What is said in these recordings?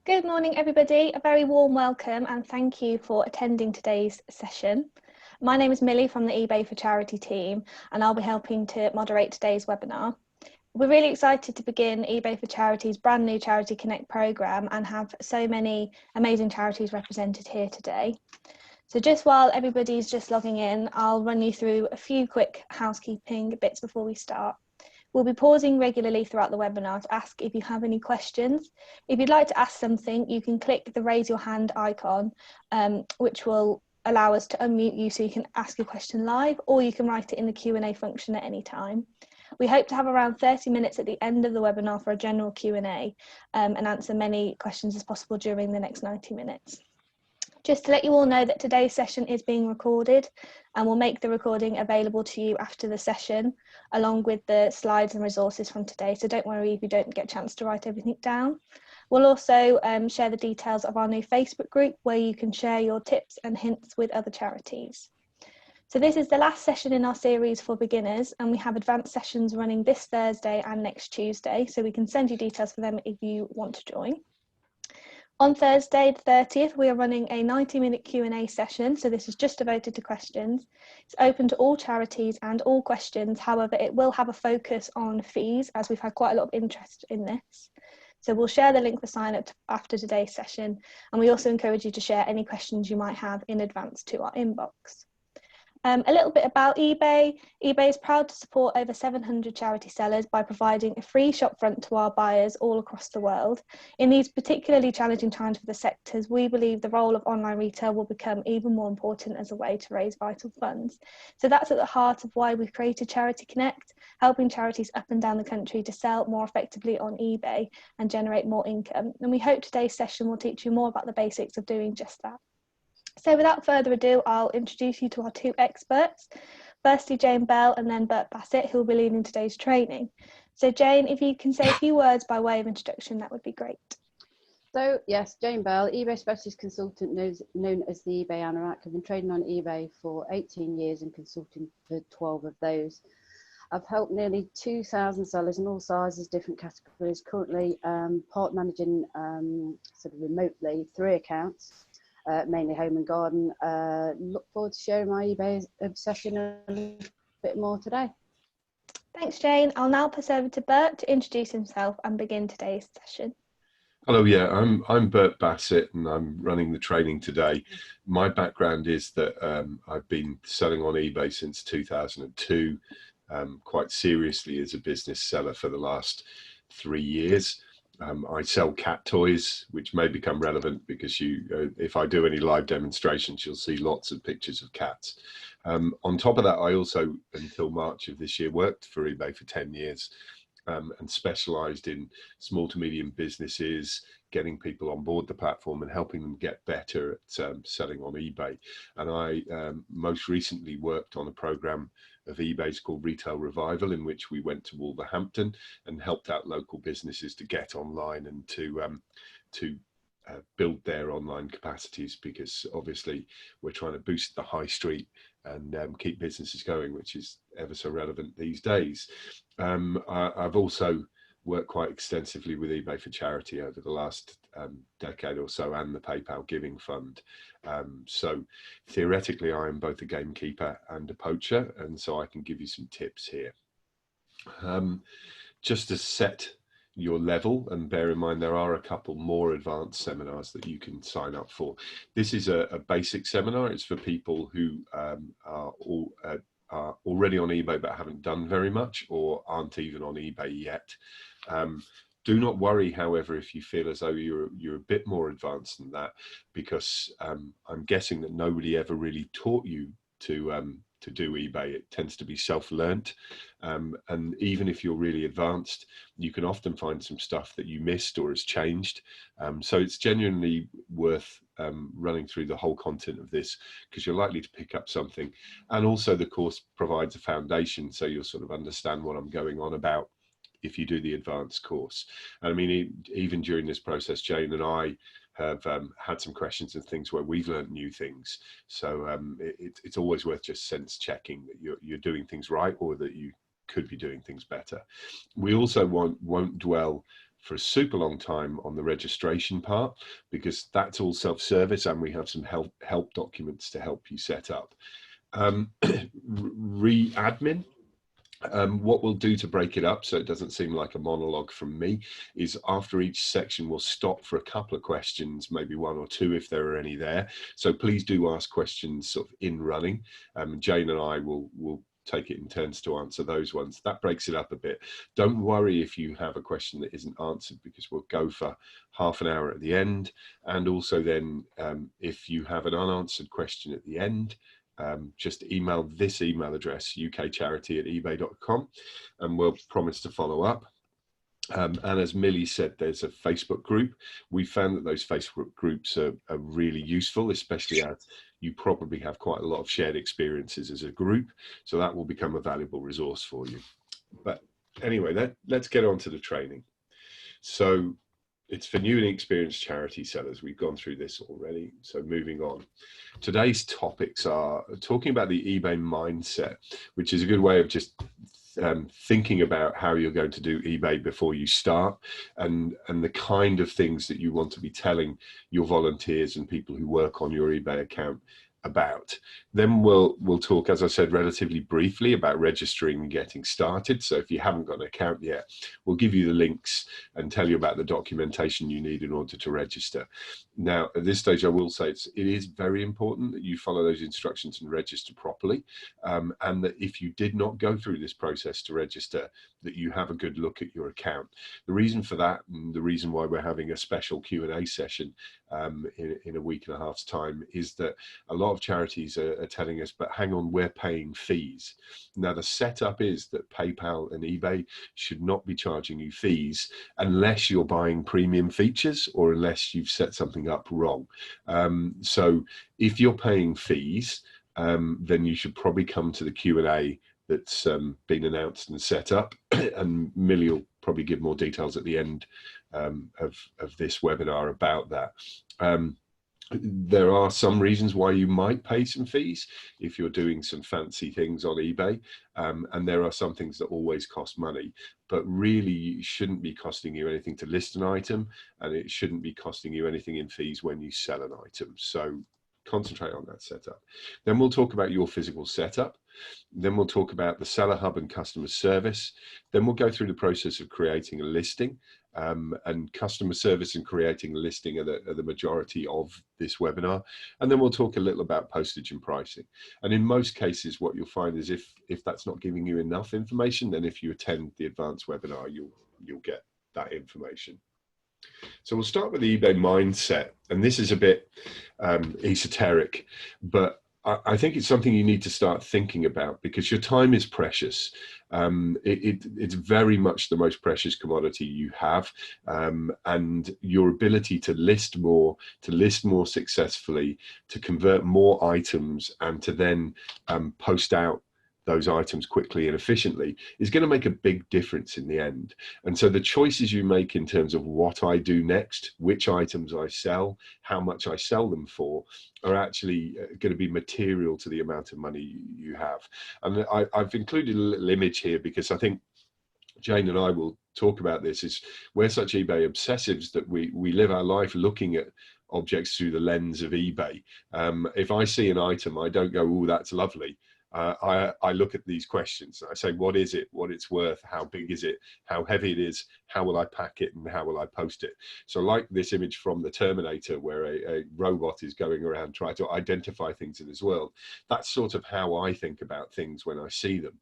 Good morning, everybody. A very warm welcome and thank you for attending today's session. My name is Millie from the eBay for Charity team, and I'll be helping to moderate today's webinar. We're really excited to begin eBay for Charity's brand new Charity Connect programme and have so many amazing charities represented here today. So just while everybody's just logging in, I'll run you through a few quick housekeeping bits before we start. We'll be pausing regularly throughout the webinar to ask if you have any questions. If you'd like to ask something, you can click the raise your hand icon, which will allow us to unmute you so you can ask your question live, or you can write it in the Q&A function at any time. We hope to have around 30 minutes at the end of the webinar for a general Q&A and answer many questions as possible during the next 90 minutes. Just to let you all know that today's session is being recorded, and we'll make the recording available to you after the session, along with the slides and resources from today. So don't worry if you don't get a chance to write everything down. We'll also share the details of our new Facebook group where you can share your tips and hints with other charities. So this is the last session in our series for beginners, and we have advanced sessions running this Thursday and next Tuesday, so we can send you details for them if you want to join. On Thursday the 30th, we are running a 90-minute Q&A session, so this is just devoted to questions. It's open to all charities and all questions, however it will have a focus on fees as we've had quite a lot of interest in this. So we'll share the link for sign up after today's session, and we also encourage you to share any questions you might have in advance to our inbox. A little bit about eBay. eBay is proud to support over 700 charity sellers by providing a free shopfront to our buyers all across the world. In these particularly challenging times for the sectors, we believe the role of online retail will become even more important as a way to raise vital funds. So that's at the heart of why we've created Charity Connect, helping charities up and down the country to sell more effectively on eBay and generate more income. And we hope today's session will teach you more about the basics of doing just that. So without further ado, I'll introduce you to our two experts. Firstly, Jane Bell and then Bert Bassett, who will be leading today's training. So Jane, if you can say a few words by way of introduction, that would be great. So yes, Jane Bell, eBay specialist consultant known as the eBay Anorak. I've been trading on eBay for 18 years and consulting for 12 of those. I've helped nearly 2,000 sellers in all sizes, different categories. Currently part managing sort of remotely 3 accounts. Mainly home and garden. Look forward to sharing my eBay obsession a little bit more today. Thanks, Jane. I'll now pass over to Bert to introduce himself and begin today's session. Hello, yeah, I'm Bert Bassett and I'm running the training today. My background is that I've been selling on eBay since 2002, quite seriously as a business seller for the last 3 years. I sell cat toys, which may become relevant because if I do any live demonstrations, you'll see lots of pictures of cats. On top of that, I also, until March of this year, worked for eBay for 10 years and specialized in small to medium businesses, getting people on board the platform and helping them get better at selling on eBay. And I most recently worked on a program of eBay's called Retail Revival, in which we went to Wolverhampton and helped out local businesses to get online and to build their online capacities, because obviously we're trying to boost the high street and keep businesses going, which is ever so relevant these days. I've also worked quite extensively with eBay for Charity over the last decade or so, and the PayPal Giving Fund. So theoretically, I am both a gamekeeper and a poacher, and so I can give you some tips here. Just to set your level, and bear in mind there are a couple more advanced seminars that you can sign up for. This is a basic seminar. It's for people who are already on eBay but haven't done very much, or aren't even on eBay yet. Do not worry, however, if you feel as though you're a bit more advanced than that, because I'm guessing that nobody ever really taught you to do eBay. It tends to be self-learnt, and even if you're really advanced, you can often find some stuff that you missed or has changed. So it's genuinely worth running through the whole content of this, because you're likely to pick up something. And also the course provides a foundation, so you'll sort of understand what I'm going on about if you do the advanced course. And I mean, even during this process, Jane and I have had some questions and things where we've learned new things. So it's always worth just sense checking that you're doing things right, or that you could be doing things better. We also won't dwell for a super long time on the registration part, because that's all self-service and we have some help documents to help you set up. Admin. What we'll do to break it up so it doesn't seem like a monologue from me is after each section we'll stop for a couple of questions, maybe one or two if there are any there. So please do ask questions sort of in running. Jane and I will take it in turns to answer those ones. That breaks it up a bit. Don't worry if you have a question that isn't answered, because we'll go for half an hour at the end. And also then if you have an unanswered question at the end, just email this email address, ukcharity@ebay.com, and we'll promise to follow up. And as Millie said, there's a Facebook group. We found that those Facebook groups are really useful, especially as you probably have quite a lot of shared experiences as a group. So that will become a valuable resource for you. But anyway, let's get on to the training. So it's for new and experienced charity sellers. We've gone through this already. So moving on. Today's topics are talking about the eBay mindset, which is a good way of just thinking about how you're going to do eBay before you start, and the kind of things that you want to be telling your volunteers and people who work on your eBay account about. Then we'll talk, as I said, relatively briefly about registering and getting started. So if you haven't got an account yet, we'll give you the links and tell you about the documentation you need in order to register. Now, at this stage, I will say it is very important that you follow those instructions and register properly, and that if you did not go through this process to register, that you have a good look at your account. The reason for that, and the reason why we're having a special Q&A session in a week and a half's time, is that a lot of charities are telling us, but hang on, we're paying fees. Now, the setup is that PayPal and eBay should not be charging you fees unless you're buying premium features or unless you've set something up wrong. So if you're paying fees, then you should probably come to the Q&A that's been announced and set up, and Millie will probably give more details at the end of this webinar about that. There are some reasons why you might pay some fees if you're doing some fancy things on eBay, and there are some things that always cost money, but really it shouldn't be costing you anything to list an item, and it shouldn't be costing you anything in fees when you sell an item. So concentrate on that setup. Then we'll talk about your physical setup. Then we'll talk about the seller hub and customer service. Then we'll go through the process of creating a listing, and customer service and creating a listing are the majority of this webinar. And then we'll talk a little about postage and pricing. And in most cases, what you'll find is if that's not giving you enough information, then if you attend the advanced webinar, you'll get that information. So we'll start with the eBay mindset, and this is a bit esoteric, but I think it's something you need to start thinking about, because your time is precious. It's very much the most precious commodity you have, and your ability to list more successfully, to convert more items, and to then post out those items quickly and efficiently is going to make a big difference in the end. And so the choices you make in terms of what I do next, which items I sell, how much I sell them for, are actually going to be material to the amount of money you have. And I've included a little image here because I think Jane and I will talk about this. Is we're such eBay obsessives that we live our life looking at objects through the lens of eBay. If I see an item, I don't go, "Oh, that's lovely." I look at these questions. I say, what is it? What it's worth? How big is it? How heavy it is? How will I pack it? And how will I post it? So like this image from the Terminator, where a robot is going around trying to identify things in this world. That's sort of how I think about things when I see them.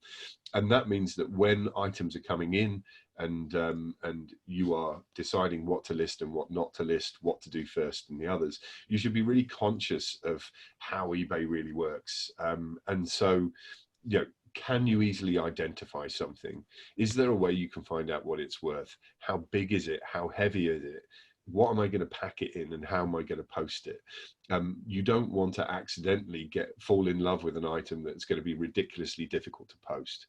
And that means that when items are coming in, and you are deciding what to list and what not to list, what to do first and the others, you should be really conscious of how eBay really works. And so, you know, can you easily identify something? Is there a way you can find out what it's worth? How big is it? How heavy is it? What am I going to pack it in, and how am I going to post it? You don't want to accidentally fall in love with an item that's going to be ridiculously difficult to post.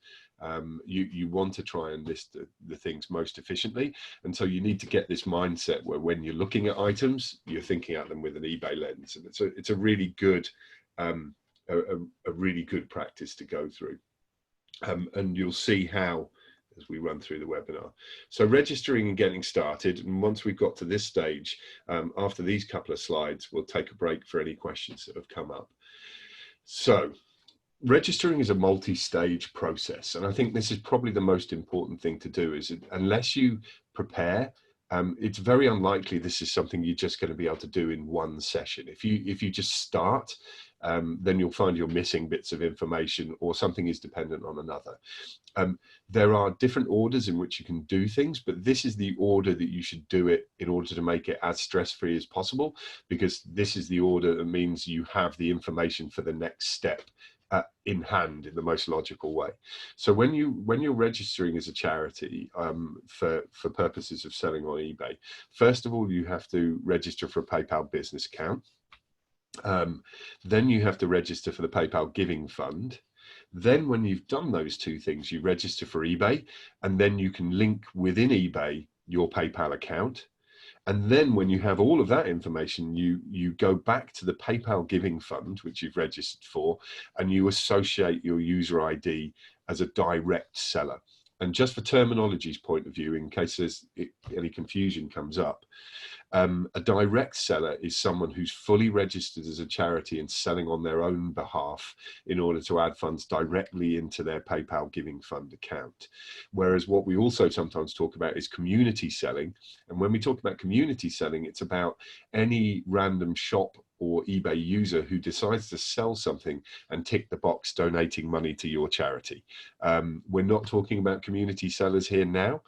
You want to try and list the things most efficiently, and so you need to get this mindset where when you're looking at items, you're thinking at them with an eBay lens, and it's a really good a really good practice to go through. And you'll see how as we run through the webinar. So registering and getting started, and once we've got to this stage, after these couple of slides, we'll take a break for any questions that have come up. So registering is a multi-stage process, and I think this is probably the most important thing to do. Is unless you prepare, it's very unlikely this is something you're just going to be able to do in one session. If you just start, then you'll find you're missing bits of information, or something is dependent on another. There are different orders in which you can do things, but this is the order that you should do it in order to make it as stress-free as possible, because this is the order that means you have the information for the next step in hand in the most logical way. So when you're registering as a charity for purposes of selling on eBay, first of all, you have to register for a PayPal business account. Then you have to register for the PayPal Giving Fund. Then when you've done those two things, you register for eBay, and then you can link within eBay your PayPal account. And then when you have all of that information, you go back to the PayPal Giving Fund, which you've registered for, and you associate your user ID as a direct seller. And just for terminology's point of view, in case there's any confusion comes up, a direct seller is someone who's fully registered as a charity and selling on their own behalf in order to add funds directly into their PayPal Giving Fund account. Whereas what we also sometimes talk about is community selling. And when we talk about community selling, it's about any random shop or eBay user who decides to sell something and tick the box donating money to your charity. We're not talking about community sellers here now.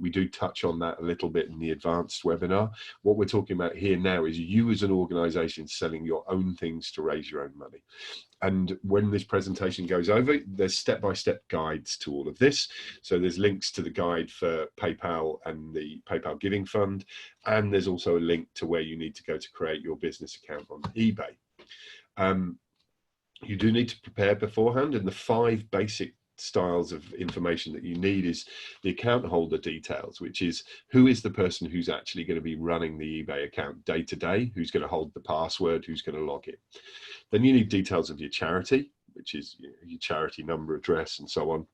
We do touch on that a little bit in the advanced webinar. What we're talking about here now is you as an organization selling your own things to raise your own money. And when this presentation goes over, there's step-by-step guides to all of this. So there's links to the guide for PayPal and the PayPal Giving Fund. And there's also a link to where you need to go to create your business account on eBay. You do need to prepare beforehand, and the 5 basic styles of information that you need is the account holder details, which is who is the person who's actually going to be running the eBay account day to day, who's going to hold the password, who's going to log it. Then you need details of your charity, which is your charity number, address, and so on.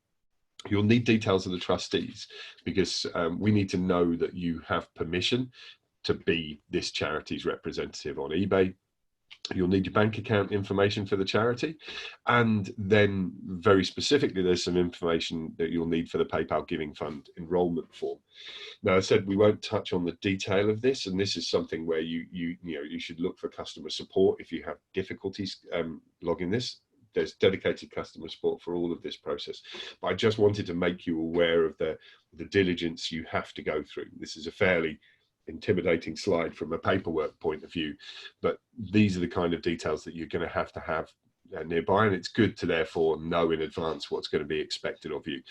You'll need details of the trustees, because we need to know that you have permission to be this charity's representative on eBay. You'll need your bank account information for the charity, and then very specifically there's some information that you'll need for the PayPal Giving Fund enrollment form. Now, I said we won't touch on the detail of this, and this is something where you should look for customer support if you have difficulties logging this. There's dedicated customer support for all of this process, but I just wanted to make you aware of the diligence you have to go through. This is a fairly intimidating slide from a paperwork point of view, but these are the kind of details that you're going to have nearby, and it's good to therefore know in advance what's going to be expected of you.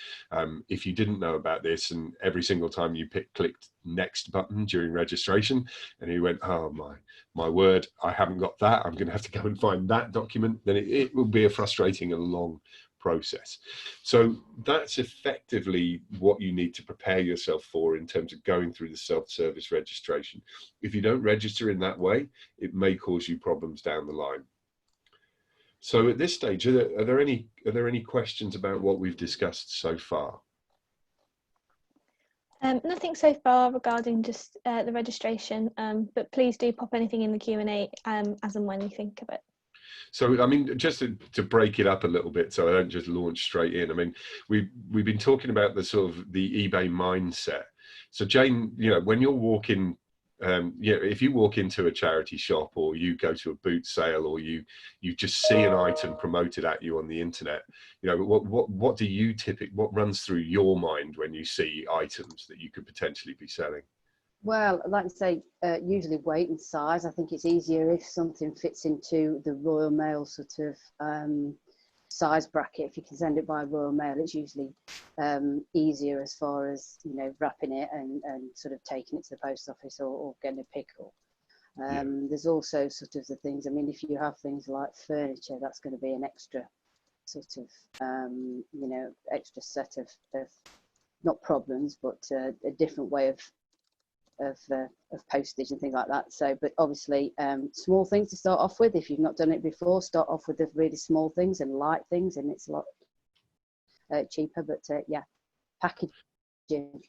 If you didn't know about this, and every single time you clicked next button during registration and you went, oh my word, I haven't got that, I'm going to have to go and find that document, then it will be a frustrating and long process. So that's effectively what you need to prepare yourself for in terms of going through the self-service registration. If you don't register in that way, it may cause you problems down the line. So at this stage, are there any questions about what we've discussed so far? Nothing so far regarding just the registration, but please do pop anything in the Q&A as and when you think of it. So, I mean, just to break it up a little bit, so I don't just launch straight in. I mean, we've been talking about the sort of the eBay mindset. So, Jane, when you're walking, if you walk into a charity shop, or you go to a boot sale, or you just see an item promoted at you on the internet, what do you what runs through your mind when you see items that you could potentially be selling? Well, like I say, usually weight and size. I think it's easier if something fits into the Royal Mail sort of size bracket. If you can send it by Royal Mail, it's usually easier as far as, wrapping it and sort of taking it to the post office or getting a pickle. There's also sort of the things, I mean, if you have things like furniture, that's going to be an extra sort of, extra set of not problems, but a different way of postage and things like that. So, but obviously small things to start off with. If you've not done it before, start off with the really small things and light things, and it's a lot cheaper. But yeah, packaging,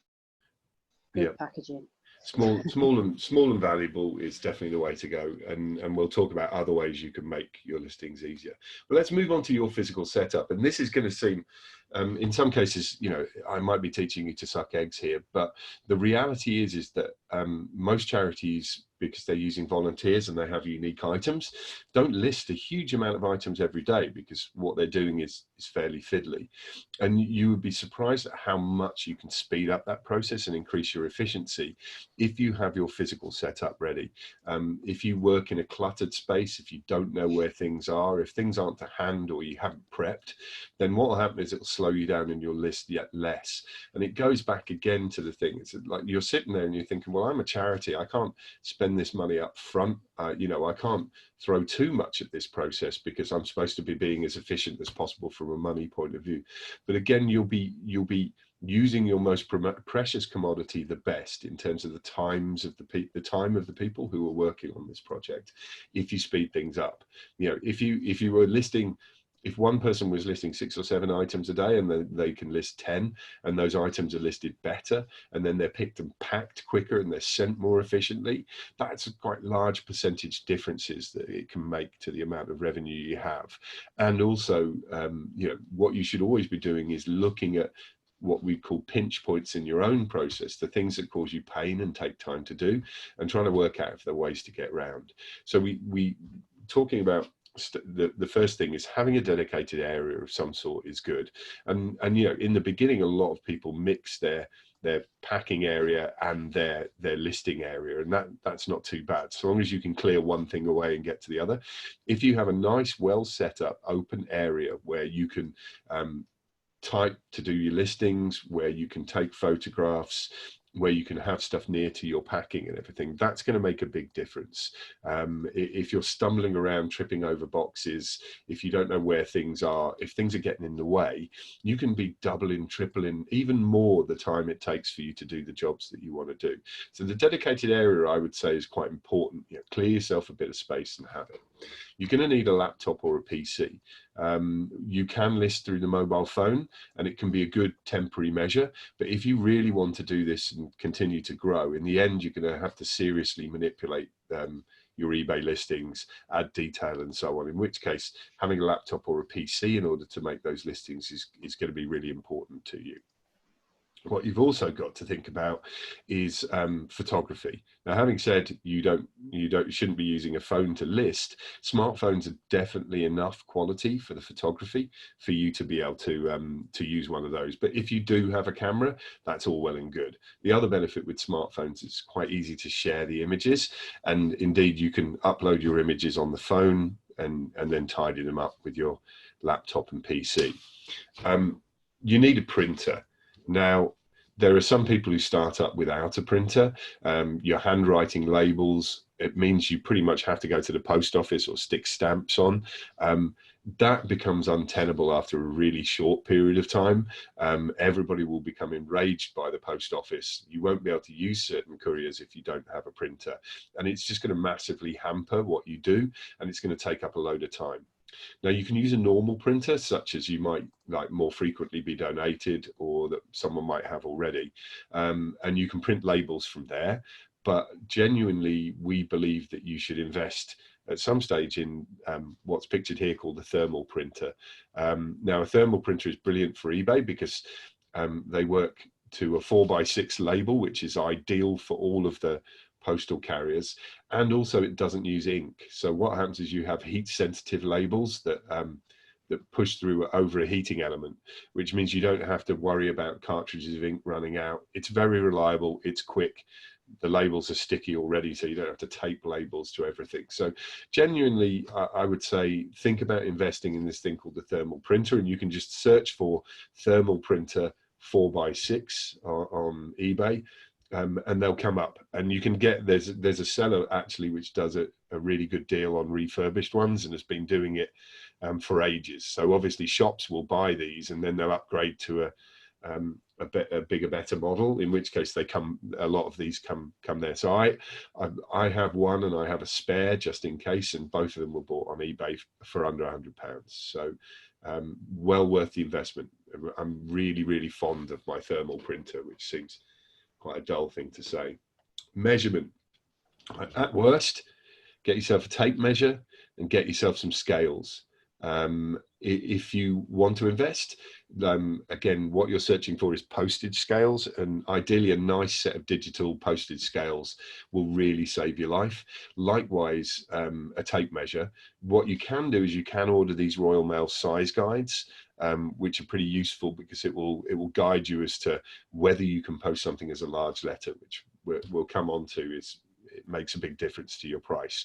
good packaging. Small and valuable is definitely the way to go, and we'll talk about other ways you can make your listings easier. But let's move on to your physical setup, and this is going to seem, in some cases, you know, I might be teaching you to suck eggs here, but the reality is that most charities, because they're using volunteers and they have unique items, don't list a huge amount of items every day, because what they're doing is fairly fiddly. And you would be surprised at how much you can speed up that process and increase your efficiency if you have your physical setup ready. If you work in a cluttered space, if you don't know where things are, if things aren't to hand or you haven't prepped, then what will happen is it'll slow you down in your list yet less. And it goes back again to the thing. It's like you're sitting there and you're thinking, well, I'm a charity. I can't spend this money up front. You know, I can't throw too much at this process because I'm supposed to be being as efficient as possible from a money point of view. But again, you'll be using your most precious commodity the best in terms of the time of the people who are working on this project. If you speed things up, you know, if you were listing, if one person was listing 6 or 7 items a day and they can list 10, and those items are listed better, and then they're picked and packed quicker and they're sent more efficiently, that's quite large percentage differences that it can make to the amount of revenue you have. And also, you know, what you should always be doing is looking at what we call pinch points in your own process, the things that cause you pain and take time to do, and trying to work out if there are ways to get around. So we talking about the first thing is having a dedicated area of some sort is good. And you know, in the beginning, a lot of people mix their packing area and their listing area, and that's not too bad, so long as you can clear one thing away and get to the other. If you have a nice, well set up open area where you can type to do your listings, where you can take photographs, where you can have stuff near to your packing and everything, that's going to make a big difference. If you're stumbling around, tripping over boxes, if you don't know where things are, if things are getting in the way, you can be doubling, tripling, even more the time it takes for you to do the jobs that you want to do. So the dedicated area, I would say, is quite important. You know, clear yourself a bit of space and have it. You're going to need a laptop or a PC. You can list through the mobile phone, and it can be a good temporary measure. But if you really want to do this and continue to grow, in the end, you're going to have to seriously manipulate your eBay listings, add detail and so on, in which case having a laptop or a PC in order to make those listings is going to be really important to you. What you've also got to think about is photography. Now, having said you shouldn't be using a phone to list, smartphones are definitely enough quality for the photography for you to be able to use one of those. But if you do have a camera, that's all well and good. The other benefit with smartphones is it's quite easy to share the images, and indeed you can upload your images on the phone and then tidy them up with your laptop and PC. You need a printer. Now, there are some people who start up without a printer. You're handwriting labels. It means you pretty much have to go to the post office or stick stamps on. That becomes untenable after a really short period of time. Everybody will become enraged by the post office. You won't be able to use certain couriers if you don't have a printer. And it's just going to massively hamper what you do, and it's going to take up a load of time. Now, you can use a normal printer, such as you might like more frequently be donated or that someone might have already, and you can print labels from there. But genuinely, we believe that you should invest at some stage in what's pictured here called a thermal printer. Now, a thermal printer is brilliant for eBay because they work to a 4x6 label, which is ideal for all of the postal carriers, and also it doesn't use ink. So what happens is you have heat sensitive labels that push through over a heating element, which means you don't have to worry about cartridges of ink running out. It's very reliable, it's quick, the labels are sticky already, so you don't have to tape labels to everything. So genuinely, I would say think about investing in this thing called the thermal printer, and you can just search for thermal printer 4x6 on eBay. And they'll come up, and you can get, there's a seller actually which does a really good deal on refurbished ones and has been doing it for ages. So obviously shops will buy these and then they'll upgrade to a bigger, better model, in which case a lot of these come there. So I have one and I have a spare just in case, and both of them were bought on eBay for under £100. So well worth the investment. I'm really, really fond of my thermal printer, which seems quite a dull thing to say. Measurement. At worst, get yourself a tape measure and get yourself some scales. If you want to invest, again, what you're searching for is postage scales, and ideally a nice set of digital postage scales will really save your life. Likewise, a tape measure. What you can do is you can order these Royal Mail size guides, which are pretty useful because it will guide you as to whether you can post something as a large letter, which we'll come on to. It makes a big difference to your price.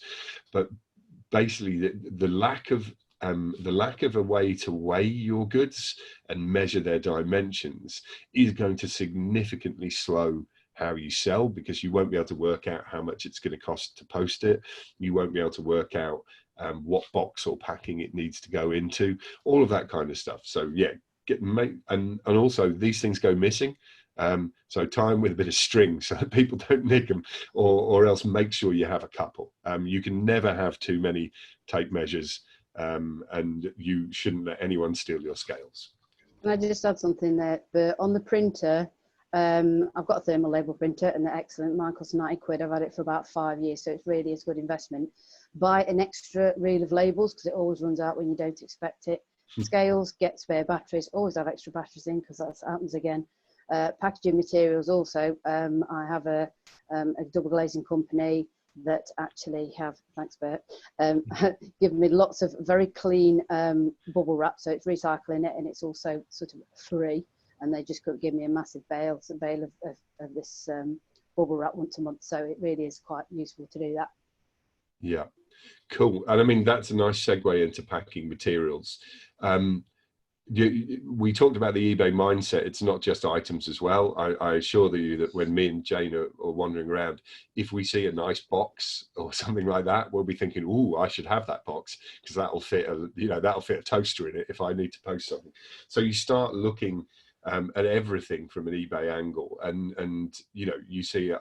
But basically, the lack of a way to weigh your goods and measure their dimensions is going to significantly slow how you sell, because you won't be able to work out how much it's going to cost to post it. You won't be able to work out what box or packing it needs to go into, all of that kind of stuff. So yeah, and also these things go missing. So tie them with a bit of string so that people don't nick them, or else make sure you have a couple. You can never have too many tape measures, and you shouldn't let anyone steal your scales. Can I just add something there? But on the printer, I've got a thermal label printer and they're excellent. Mine costs 90 quid. I've had it for about 5 years, so it really is a good investment. Buy an extra reel of labels because it always runs out when you don't expect it. Scales, get spare batteries, always have extra batteries in because that happens again. Packaging materials also. I have a double glazing company that actually have, thanks Bert, given me lots of very clean bubble wrap, so it's recycling it and it's also sort of free, and they just could give me a massive bale of this bubble wrap once a month, so it really is quite useful to do that. Yeah, cool. And I mean, that's a nice segue into packing materials. We talked about the eBay mindset. It's not just items as well. I assure you that when me and Jane are wandering around, if we see a nice box or something like that, we'll be thinking, "Ooh, I should have that box because that'll fit a toaster in it if I need to post something." So you start looking at everything from an eBay angle, and you see,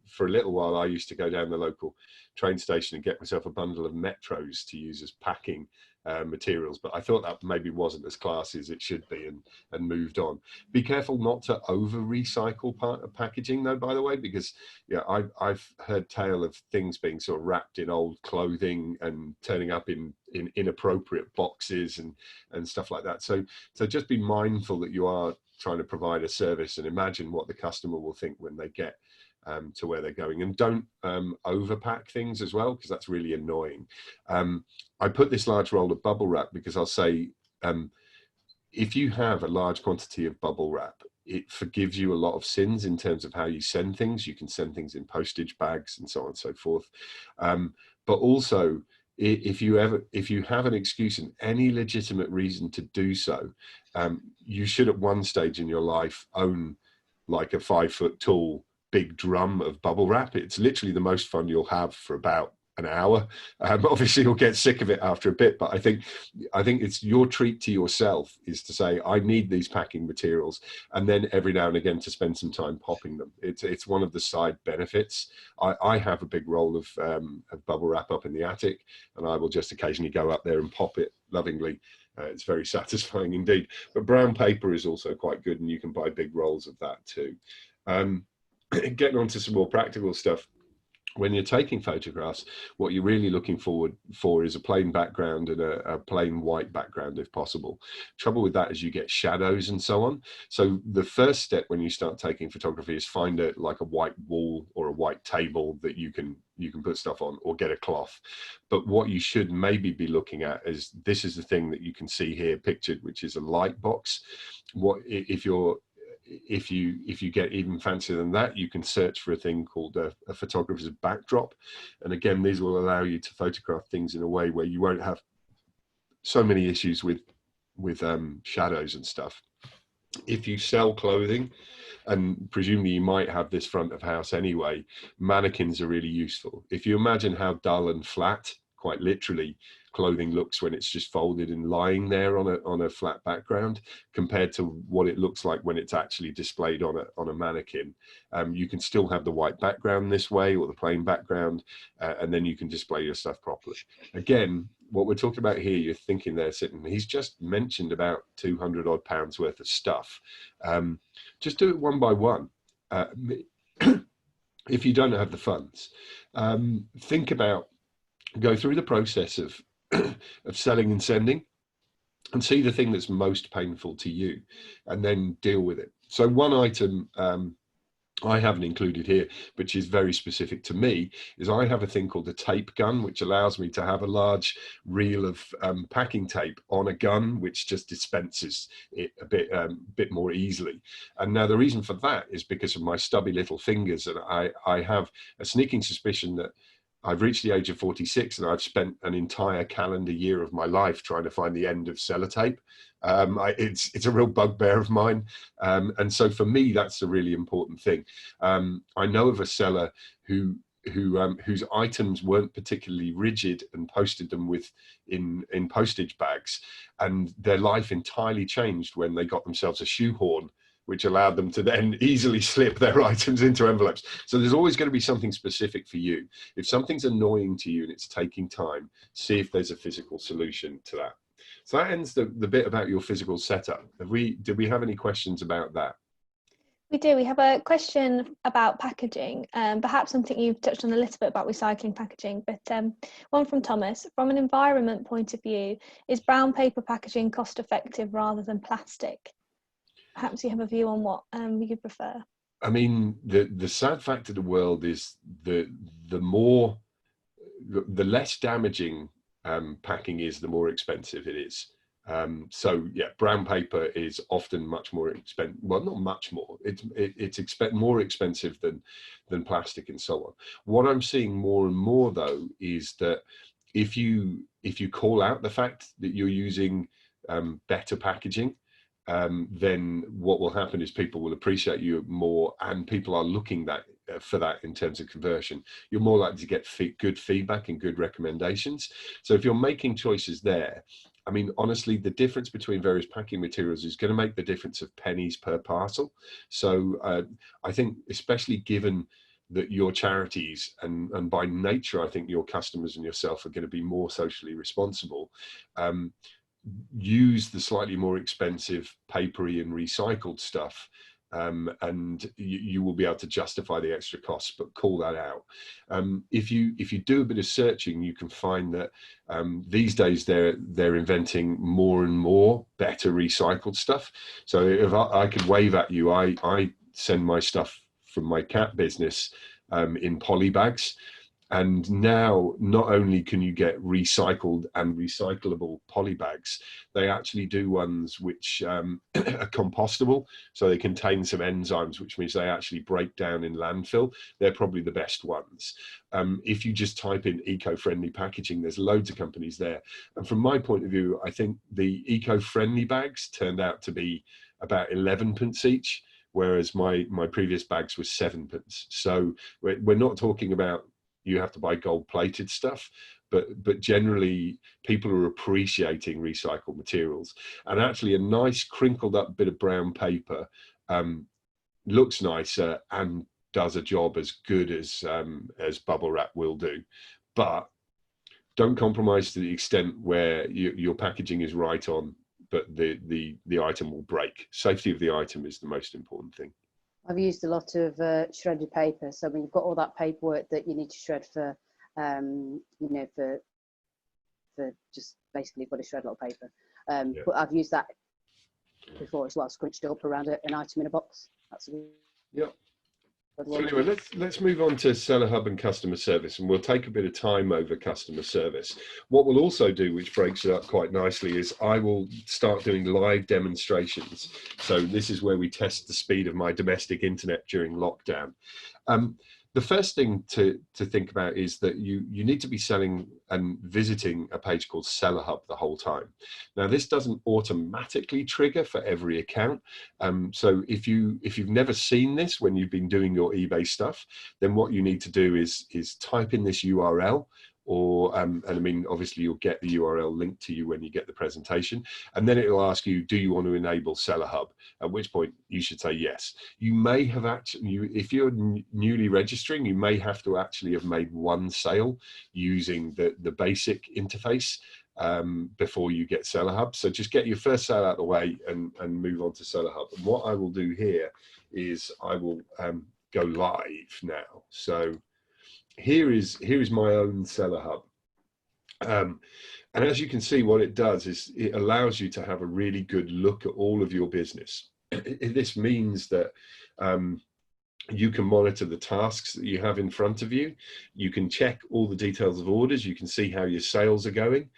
for a little while I used to go down the local train station and get myself a bundle of Metros to use as packing materials, but I thought that maybe wasn't as classy as it should be, and moved on. Be careful not to over recycle part of packaging though, by the way, because I've heard tale of things being sort of wrapped in old clothing and turning up in inappropriate boxes and stuff like that. So just be mindful that you are trying to provide a service, and imagine what the customer will think when they get to where they're going, and don't overpack things as well, because that's really annoying. I put this large roll of bubble wrap because I'll say, if you have a large quantity of bubble wrap, it forgives you a lot of sins in terms of how you send things. You can send things in postage bags and so on and so forth. But also, if you have an excuse and any legitimate reason to do so, you should at one stage in your life own like a 5 foot tall big drum of bubble wrap. It's literally the most fun you'll have for about an hour. Obviously you'll get sick of it after a bit, but I think it's your treat to yourself is to say, I need these packing materials, and then every now and again to spend some time popping them. It's one of the side benefits. I have a big roll of bubble wrap up in the attic, and I will just occasionally go up there and pop it lovingly. It's very satisfying indeed. But brown paper is also quite good, and you can buy big rolls of that too. Getting on to some more practical stuff. When you're taking photographs, what you're really looking for is a plain background and a plain white background if possible. Trouble with that is you get shadows and so on. So the first step when you start taking photography is find a white wall or a white table that you can put stuff on, or get a cloth. But what you should maybe be looking at is, this is the thing that you can see here pictured, which is a light box. If you get even fancier than that, you can search for a thing called a photographer's backdrop, and again, these will allow you to photograph things in a way where you won't have so many issues with shadows and stuff. If you sell clothing, and presumably you might have this front of house anyway, mannequins are really useful. If you imagine how dull and flat, quite literally, clothing looks when it's just folded and lying there on a flat background, compared to what it looks like when it's actually displayed on a mannequin. You can still have the white background this way, or the plain background, and then you can display your stuff properly. Again, what we're talking about here, you're thinking there sitting, he's just mentioned about 200 odd pounds worth of stuff. Just do it one by one. If you don't have the funds, think about, go through the process of of selling and sending, and see the thing that's most painful to you, and then deal with it. So one item I haven't included here, which is very specific to me, is I have a thing called a tape gun, which allows me to have a large reel of packing tape on a gun, which just dispenses it a bit more easily. And now the reason for that is because of my stubby little fingers, and I have a sneaking suspicion that I've reached the age of 46 and I've spent an entire calendar year of my life trying to find the end of sellotape. It's a real bugbear of mine. And so for me, that's a really important thing. I know of a seller whose items weren't particularly rigid and posted them in postage bags, and their life entirely changed when they got themselves a shoehorn, which allowed them to then easily slip their items into envelopes. So there's always going to be something specific for you. If something's annoying to you and it's taking time, see if there's a physical solution to that. So that ends the bit about your physical setup. Did we have any questions about that? We do. We have a question about packaging, perhaps something you've touched on a little bit about recycling packaging, but one from Thomas. From an environment point of view, is brown paper packaging cost effective rather than plastic? Perhaps you have a view on what you prefer. I mean, the sad fact of the world is the less damaging packing is, the more expensive it is. So yeah, brown paper is often much more expensive. Well, not much more. It's more expensive than plastic and so on. What I'm seeing more and more though is that if you call out the fact that you're using better packaging, then what will happen is people will appreciate you more, and people are looking for that in terms of conversion. You're more likely to get good feedback and good recommendations. So if you're making choices there, I mean, honestly, the difference between various packing materials is going to make the difference of pennies per parcel. So I think, especially given that your charities and by nature, I think your customers and yourself are going to be more socially responsible, use the slightly more expensive papery and recycled stuff, and you will be able to justify the extra costs, but call that out. If you do a bit of searching, you can find that these days they're inventing more and more better recycled stuff. So if I could wave at you, I send my stuff from my cat business in poly bags. And now not only can you get recycled and recyclable poly bags, they actually do ones which are compostable. So they contain some enzymes, which means they actually break down in landfill. They're probably the best ones. If you just type in eco-friendly packaging, there's loads of companies there. And from my point of view, I think the eco-friendly bags turned out to be about 11p each, whereas my previous bags were 7p. So we're not talking about you have to buy gold-plated stuff, but generally people are appreciating recycled materials. And actually a nice crinkled up bit of brown paper looks nicer and does a job as good as bubble wrap will do. But don't compromise to the extent where your packaging is right on, but the item will break. Safety of the item is the most important thing. I've used a lot of shredded paper. So when you've got all that paperwork that you need to shred for, for just basically you've got to shred a lot of paper. But I've used that before as well, scrunched up around an item in a box. That's yeah. So anyway, let's move on to Seller Hub and customer service, and we'll take a bit of time over customer service. What we'll also do, which breaks it up quite nicely, is I will start doing live demonstrations. So this is where we test the speed of my domestic internet during lockdown. The first thing to think about is that you need to be selling and visiting a page called Seller Hub the whole time. Now, this doesn't automatically trigger for every account. So if you've never seen this when you've been doing your eBay stuff, then what you need to do is type in this URL, or and I mean, obviously you'll get the URL linked to you when you get the presentation, and then it will ask you, do you want to enable Seller Hub? At which point you should say yes. You may have actually, if you're newly registering, you may have to actually have made one sale using the basic interface. before you get Seller Hub. So just get your first sale out of the way and move on to Seller Hub. And what I will do here is I will go live now. So here is my own Seller Hub. And as you can see, what it does is it allows you to have a really good look at all of your business. This means that you can monitor the tasks that you have in front of you. You can check all the details of orders. You can see how your sales are going.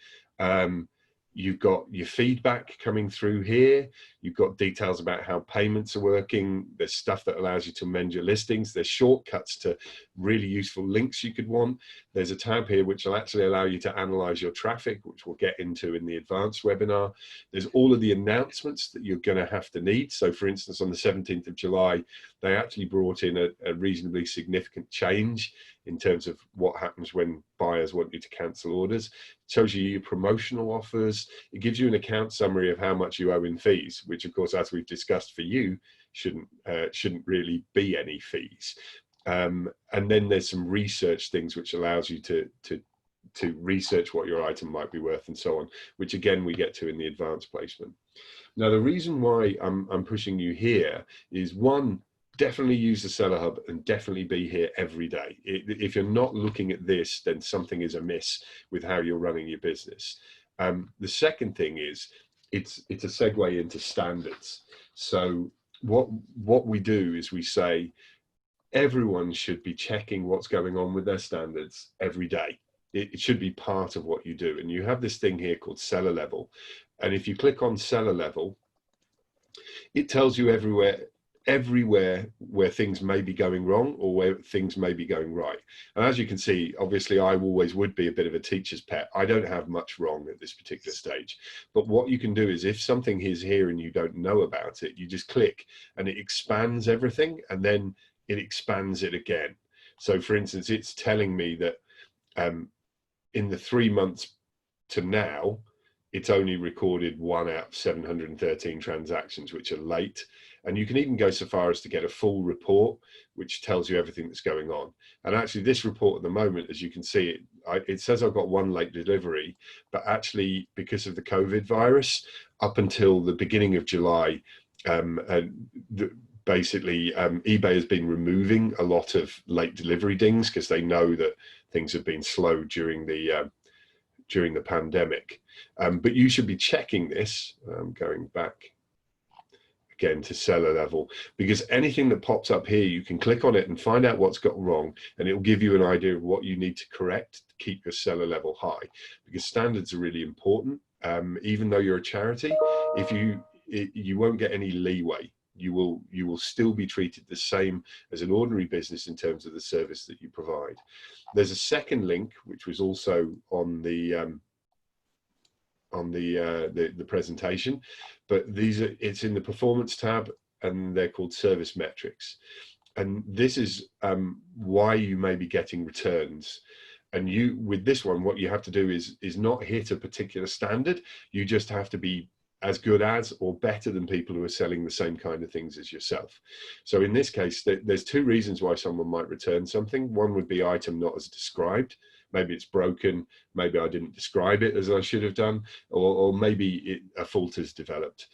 You've got your feedback coming through here. You've got details about how payments are working. There's stuff that allows you to amend your listings. There's shortcuts to really useful links you could want. There's a tab here which will actually allow you to analyze your traffic, which we'll get into in the advanced webinar. There's all of the announcements that you're going to have to need. So for instance, on the 17th of July, they actually brought in a reasonably significant change in terms of what happens when buyers want you to cancel orders. It shows you your promotional offers. It gives you an account summary of how much you owe in fees, which of course, as we've discussed for you, shouldn't really be any fees. And then there's some research things which allows you to research what your item might be worth and so on, which again, we get to in the advanced placement. Now, the reason why I'm pushing you here is, one, definitely use the Seller Hub and definitely be here every day. If you're not looking at this, then something is amiss with how you're running your business. The second thing is it's a segue into standards. So what we do is we say everyone should be checking what's going on with their standards every day. It should be part of what you do. And you have this thing here called Seller Level. And if you click on Seller Level, it tells you everywhere where things may be going wrong or where things may be going right. And as you can see, obviously I always would be a bit of a teacher's pet. I don't have much wrong at this particular stage. But what you can do is, if something is here and you don't know about it, you just click and it expands everything, and then it expands it again. So for instance, it's telling me that in the 3 months to now, it's only recorded 1 out of 713 transactions which are late. And you can even go so far as to get a full report, which tells you everything that's going on. And actually this report at the moment, as you can see, it says I've got 1 late delivery, but actually because of the COVID virus, up until the beginning of July, basically eBay has been removing a lot of late delivery dings because they know that things have been slow during the pandemic. But you should be checking this, going back again to Seller Level, because anything that pops up here, you can click on it and find out what's got wrong, and it will give you an idea of what you need to correct to keep your Seller Level high, because standards are really important. Even though you're a charity, if you won't get any leeway. You will still be treated the same as an ordinary business in terms of the service that you provide. There's a second link which was also on the presentation, but it's in the performance tab, and they're called service metrics. And this is why you may be getting returns. And with this one, what you have to do is not hit a particular standard. You just have to be as good as or better than people who are selling the same kind of things as yourself. So in this case, there's 2 reasons why someone might return something. One would be item not as described. Maybe it's broken, maybe I didn't describe it as I should have done, or maybe a fault is developed.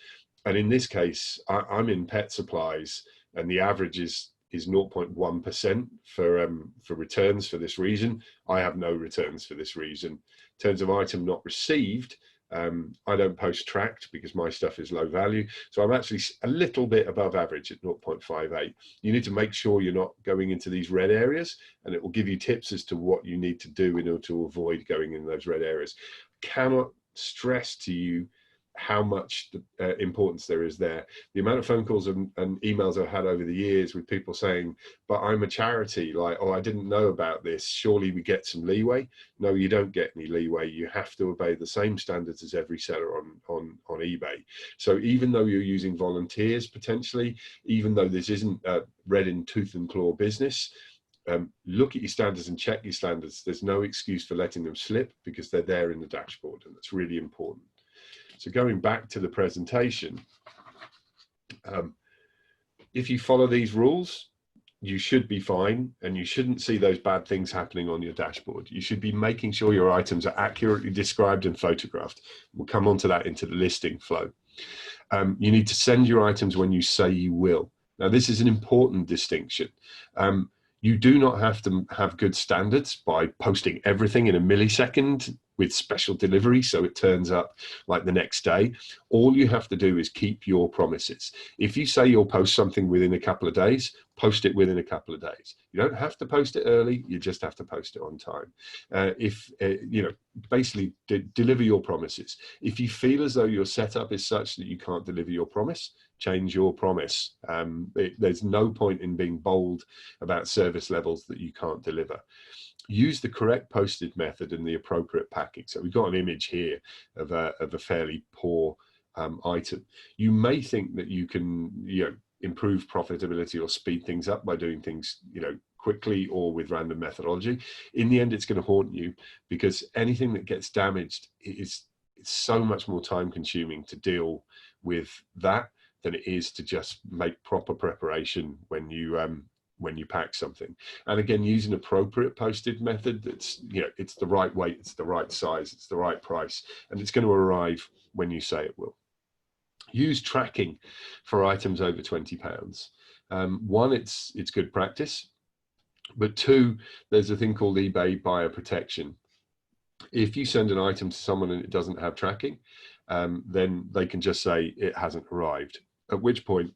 And in this case, I'm in pet supplies, and the average is 0.1% for returns for this reason. I have no returns for this reason. In terms of item not received, I don't post tracked because my stuff is low value. So I'm actually a little bit above average at 0.58. You need to make sure you're not going into these red areas, and it will give you tips as to what you need to do in order to avoid going in those red areas. Cannot stress to you how much importance there is there. The amount of phone calls and emails I've had over the years with people saying, but I'm a charity, like, oh, I didn't know about this, surely we get some leeway. No, you don't get any leeway. You have to obey the same standards as every seller on eBay. So even though you're using volunteers potentially, even though this isn't red in tooth and claw business, look at your standards and check your standards. There's no excuse for letting them slip because they're there in the dashboard, and that's really important. So going back to the presentation, if you follow these rules, you should be fine, and you shouldn't see those bad things happening on your dashboard. You should be making sure your items are accurately described and photographed. We'll come on to that into the listing flow. You need to send your items when you say you will. Now, this is an important distinction. You do not have to have good standards by posting everything in a millisecond with special delivery so it turns up like the next day. All you have to do is keep your promises. If you say you'll post something within a couple of days, post it within a couple of days. You don't have to post it early, you just have to post it on time. Basically deliver your promises. If you feel as though your setup is such that you can't deliver your promise, change your promise. There's no point in being bold about service levels that you can't deliver. Use the correct postage method and the appropriate packing. So we've got an image here of a fairly poor item. You may think that you can improve profitability or speed things up by doing things quickly or with random methodology. In the end, it's going to haunt you, because anything that gets damaged it's so much more time consuming to deal with that than it is to just make proper preparation when you pack something. And again, use an appropriate postage method that's it's the right weight, it's the right size, it's the right price, and it's going to arrive when you say it will. Use tracking for items over £20. One, it's good practice, but two, there's a thing called eBay buyer protection. If you send an item to someone and it doesn't have tracking, then they can just say it hasn't arrived, at which point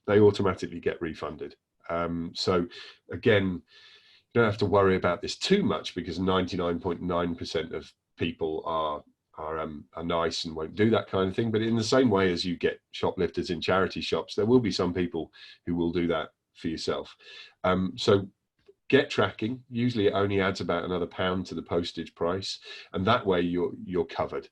they automatically get refunded. So again, you don't have to worry about this too much, because 99.9% of people are nice and won't do that kind of thing. But in the same way as you get shoplifters in charity shops, there will be some people who will do that for yourself. So get tracking. Usually it only adds about another £1 to the postage price, and that way you're covered.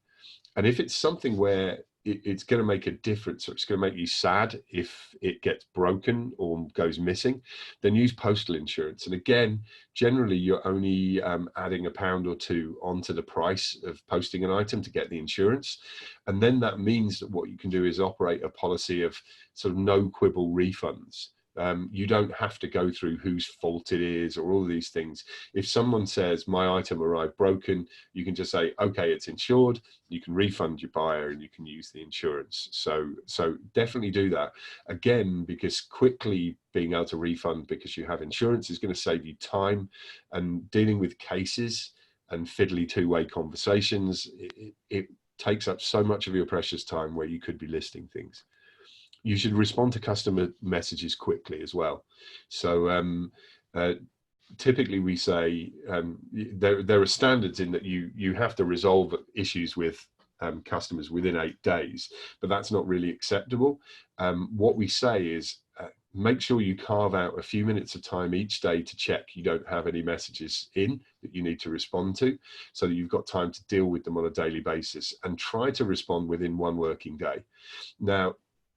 And if it's something where it's going to make a difference, or it's going to make you sad if it gets broken or goes missing, then use postal insurance. And again, generally you're only adding £1 or £2 onto the price of posting an item to get the insurance. And then that means that what you can do is operate a policy of sort of no quibble refunds. You don't have to go through whose fault it is or all of these things. If someone says my item arrived broken, you can just say, okay, it's insured. You can refund your buyer and you can use the insurance. So definitely do that. Again, because quickly being able to refund because you have insurance is going to save you time, and dealing with cases and fiddly two-way conversations, it takes up so much of your precious time where you could be listing things. You should respond to customer messages quickly as well. So typically we say there are standards in that you have to resolve issues with customers within 8 days, but that's not really acceptable. What we say is make sure you carve out a few minutes of time each day to check you don't have any messages in that you need to respond to, so that you've got time to deal with them on a daily basis, and try to respond within 1 working day. Now,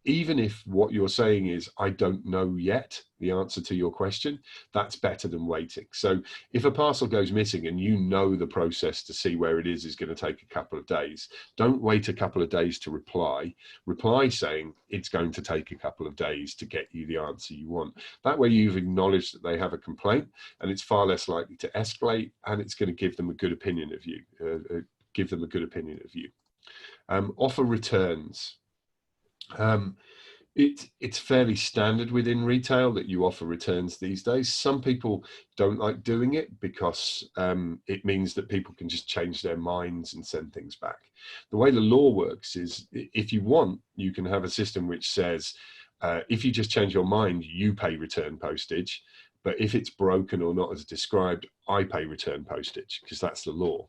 even if what you're saying is, I don't know yet the answer to your question, that's better than waiting. So if a parcel goes missing and you know the process to see where it is going to take a couple of days, don't wait a couple of days to reply. Reply saying it's going to take a couple of days to get you the answer you want. That way you've acknowledged that they have a complaint, and it's far less likely to escalate, and it's going to give them a good opinion of you. Offer returns. It's fairly standard within retail that you offer returns these days. Some people don't like doing it because it means that people can just change their minds and send things back. The way the law works is, if you want, you can have a system which says, if you just change your mind, you pay return postage. But if it's broken or not as described, I pay return postage, because that's the law.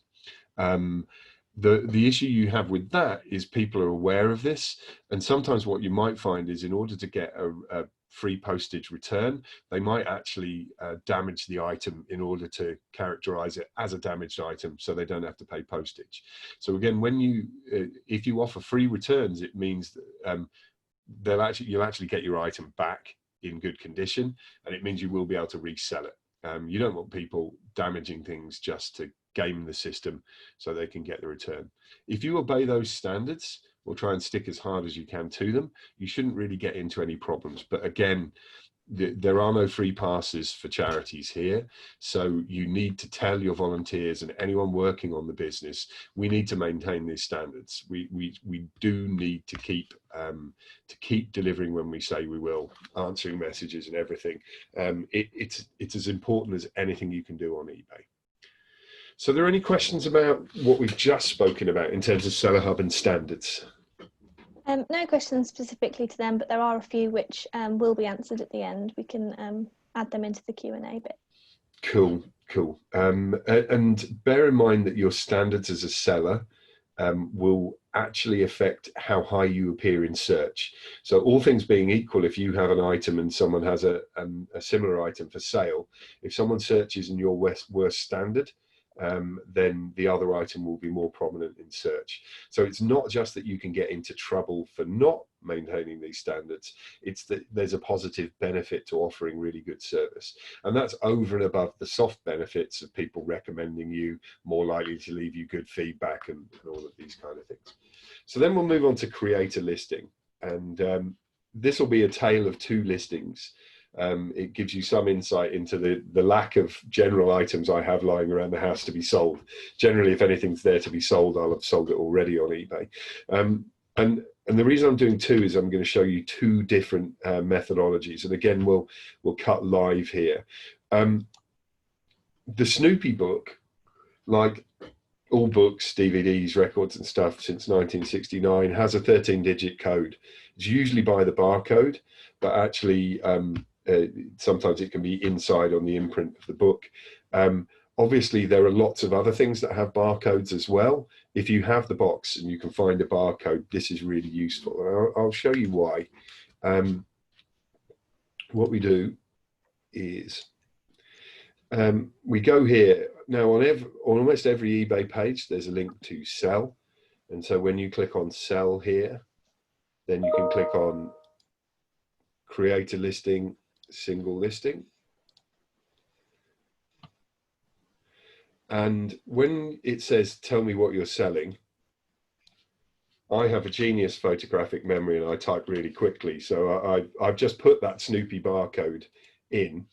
The issue you have with that is people are aware of this, and sometimes what you might find is, in order to get a free postage return, they might actually damage the item in order to characterize it as a damaged item, so they don't have to pay postage. So again, when if you offer free returns, it means that you'll actually get your item back in good condition, and it means you will be able to resell it. You don't want people damaging things just to game the system so they can get the return. If you obey those standards, or try and stick as hard as you can to them, you shouldn't really get into any problems. But again, there are no free passes for charities here. So you need to tell your volunteers and anyone working on the business, we need to maintain these standards. We do need to keep delivering when we say we will, answering messages and everything. It's as important as anything you can do on eBay. So are there any questions about what we've just spoken about in terms of Seller Hub and standards? No questions specifically to them, but there are a few which will be answered at the end. We can add them into the Q&A bit. Cool. And bear in mind that your standards as a seller will actually affect how high you appear in search. So all things being equal, if you have an item and someone has a similar item for sale, if someone searches in your worst standard, then the other item will be more prominent in search. So it's not just that you can get into trouble for not maintaining these standards, it's that there's a positive benefit to offering really good service. And that's over and above the soft benefits of people recommending you, more likely to leave you good feedback and all of these kind of things. So then we'll move on to create a listing. And this will be a tale of two listings. It gives you some insight into the lack of general items I have lying around the house to be sold. Generally, if anything's there to be sold, I'll have sold it already on eBay. And the reason I'm doing two is I'm going to show you two different methodologies. And again, we'll cut live here. The Snoopy book, like all books, DVDs, records and stuff since 1969, has a 13-digit code. It's usually by the barcode, but actually sometimes it can be inside on the imprint of the book. Obviously, there are lots of other things that have barcodes as well. If you have the box and you can find a barcode, this is really useful. And I'll show you why. What we do is we go here. Now, on almost every eBay page, there's a link to sell. And so when you click on sell here, then you can click on create a listing, single listing. And when it says, tell me what you're selling, I have a genius photographic memory and I type really quickly. So I've just put that Snoopy barcode in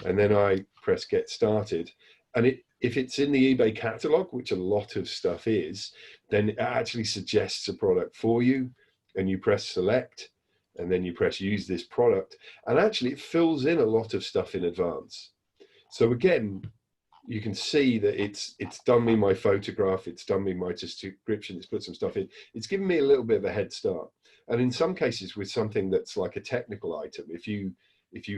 and then I press get started. And if it's in the eBay catalog, which a lot of stuff is, then it actually suggests a product for you and you press select and then you press use this product. And actually it fills in a lot of stuff in advance. So again, you can see that it's done me my photograph, it's done me my description, it's put some stuff in. It's given me a little bit of a head start. And in some cases with something that's like a technical item, if you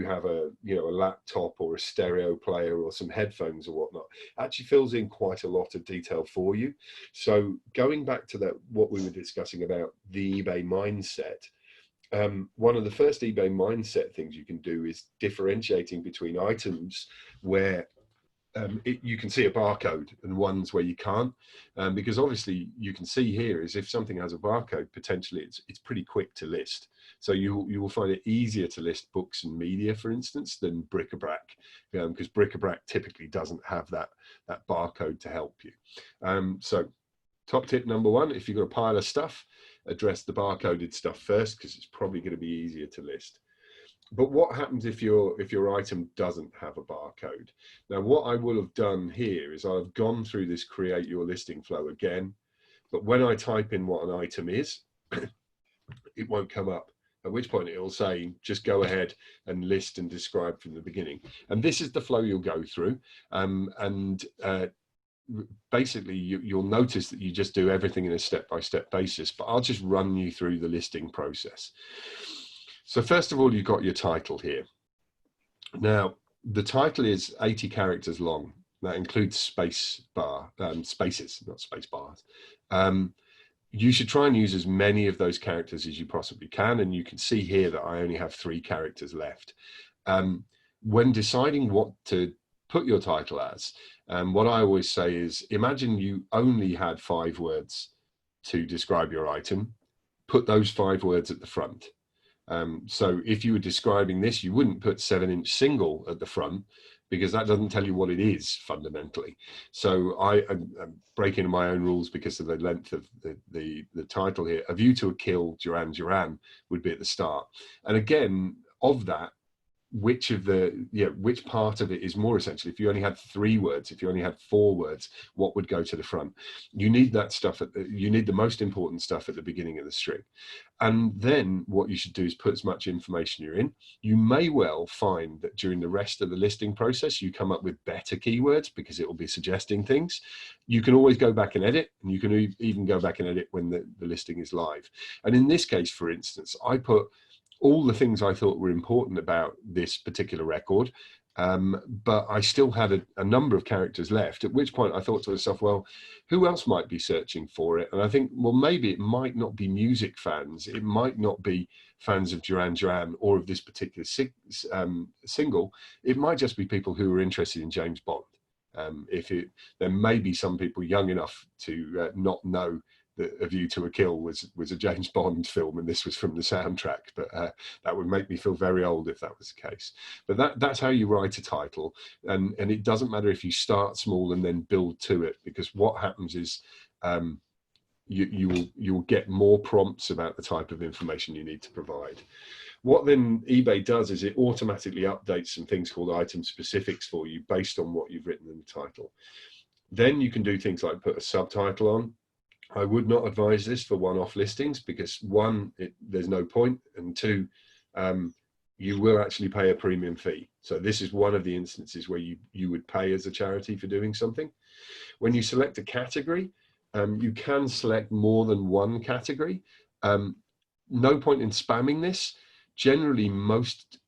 have a laptop or a stereo player or some headphones or whatnot, actually fills in quite a lot of detail for you. So going back to that, what we were discussing about the eBay mindset, one of the first eBay mindset things you can do is differentiating between items where you can see a barcode and ones where you can't, because obviously you can see here is if something has a barcode, potentially it's pretty quick to list. So you will find it easier to list books and media, for instance, than bric-a-brac, because bric-a-brac typically doesn't have that barcode to help you. So top tip number one, if you've got a pile of stuff, address the barcoded stuff first, because it's probably going to be easier to list. But what happens if your item doesn't have a barcode? Now, what I will have done here is I've gone through this create your listing flow again, but when I type in what an item is, it won't come up, at which point it will say, just go ahead and list and describe from the beginning. And this is the flow you'll go through. Basically, you'll notice that you just do everything in a step-by-step basis, but I'll just run you through the listing process. So first of all, you've got your title here. Now, the title is 80 characters long. That includes spaces, not space bars. You should try and use as many of those characters as you possibly can. And you can see here that I only have 3 characters left. When deciding what to put your title as, what I always say is, imagine you only had 5 words to describe your item. Put those 5 words at the front. So if you were describing this, you wouldn't put 7-inch single at the front, because that doesn't tell you what it is fundamentally. So I'm breaking my own rules because of the length of the title here. A View to a Kill, Duran Duran would be at the start. And again, of that, which part of it is more essential. If you only had 3 words, if you only had 4 words, what would go to the front? You need that stuff you need the most important stuff at the beginning of the string. And then what you should do is put as much information you're in. You may well find that during the rest of the listing process, you come up with better keywords because it will be suggesting things. You can always go back and edit, and you can even go back and edit when the listing is live. And in this case, for instance, I put all the things I thought were important about this particular record, but I still had a number of characters left, at which point I thought to myself, well, who else might be searching for it? And I think, well, maybe it might not be music fans. It might not be fans of Duran Duran or of this particular single. It might just be people who are interested in James Bond. There may be some people young enough to not know that A View to a Kill was a James Bond film, and this was from the soundtrack. But that would make me feel very old if that was the case. But that's how you write a title, and it doesn't matter if you start small and then build to it, because what happens is you will get more prompts about the type of information you need to provide. What then eBay does is it automatically updates some things called item specifics for you based on what you've written in the title. Then you can do things like put a subtitle on. I would not advise this for one-off listings because 1, there's no point, and 2, you will actually pay a premium fee. So this is one of the instances where you would pay as a charity for doing something. When you select a category, you can select more than one category. No point in spamming this. Generally, most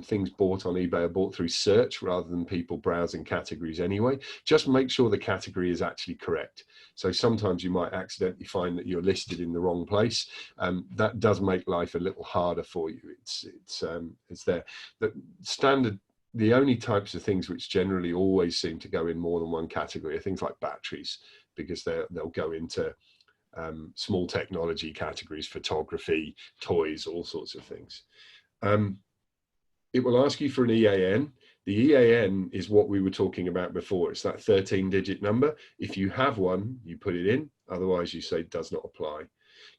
things bought on eBay are bought through search rather than people browsing categories anyway. Just make sure the category is actually correct. So sometimes you might accidentally find that you're listed in the wrong place. That does make life a little harder for you. It's there. The only types of things which generally always seem to go in more than one category are things like batteries, because they'll go into small technology categories, photography, toys, all sorts of things. It will ask you for an EAN. The EAN is what we were talking about before. It's that 13-digit number. If you have one, you put it in. Otherwise, you say does not apply.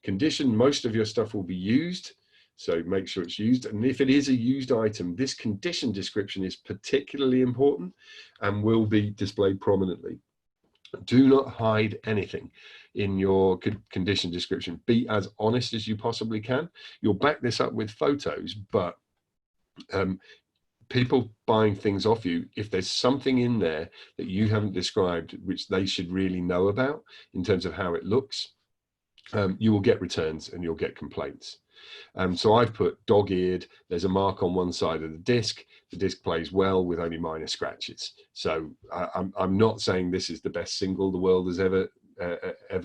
Condition, most of your stuff will be used, so make sure it's used. And if it is a used item, this condition description is particularly important and will be displayed prominently. Do not hide anything in your condition description. Be as honest as you possibly can. You'll back this up with photos, but people buying things off you, if there's something in there that you haven't described, which they should really know about in terms of how it looks, you will get returns and you'll get complaints. So I've put dog-eared. There's a mark on one side of the disc. The disc plays well with only minor scratches. So I'm not saying this is the best single the world has ever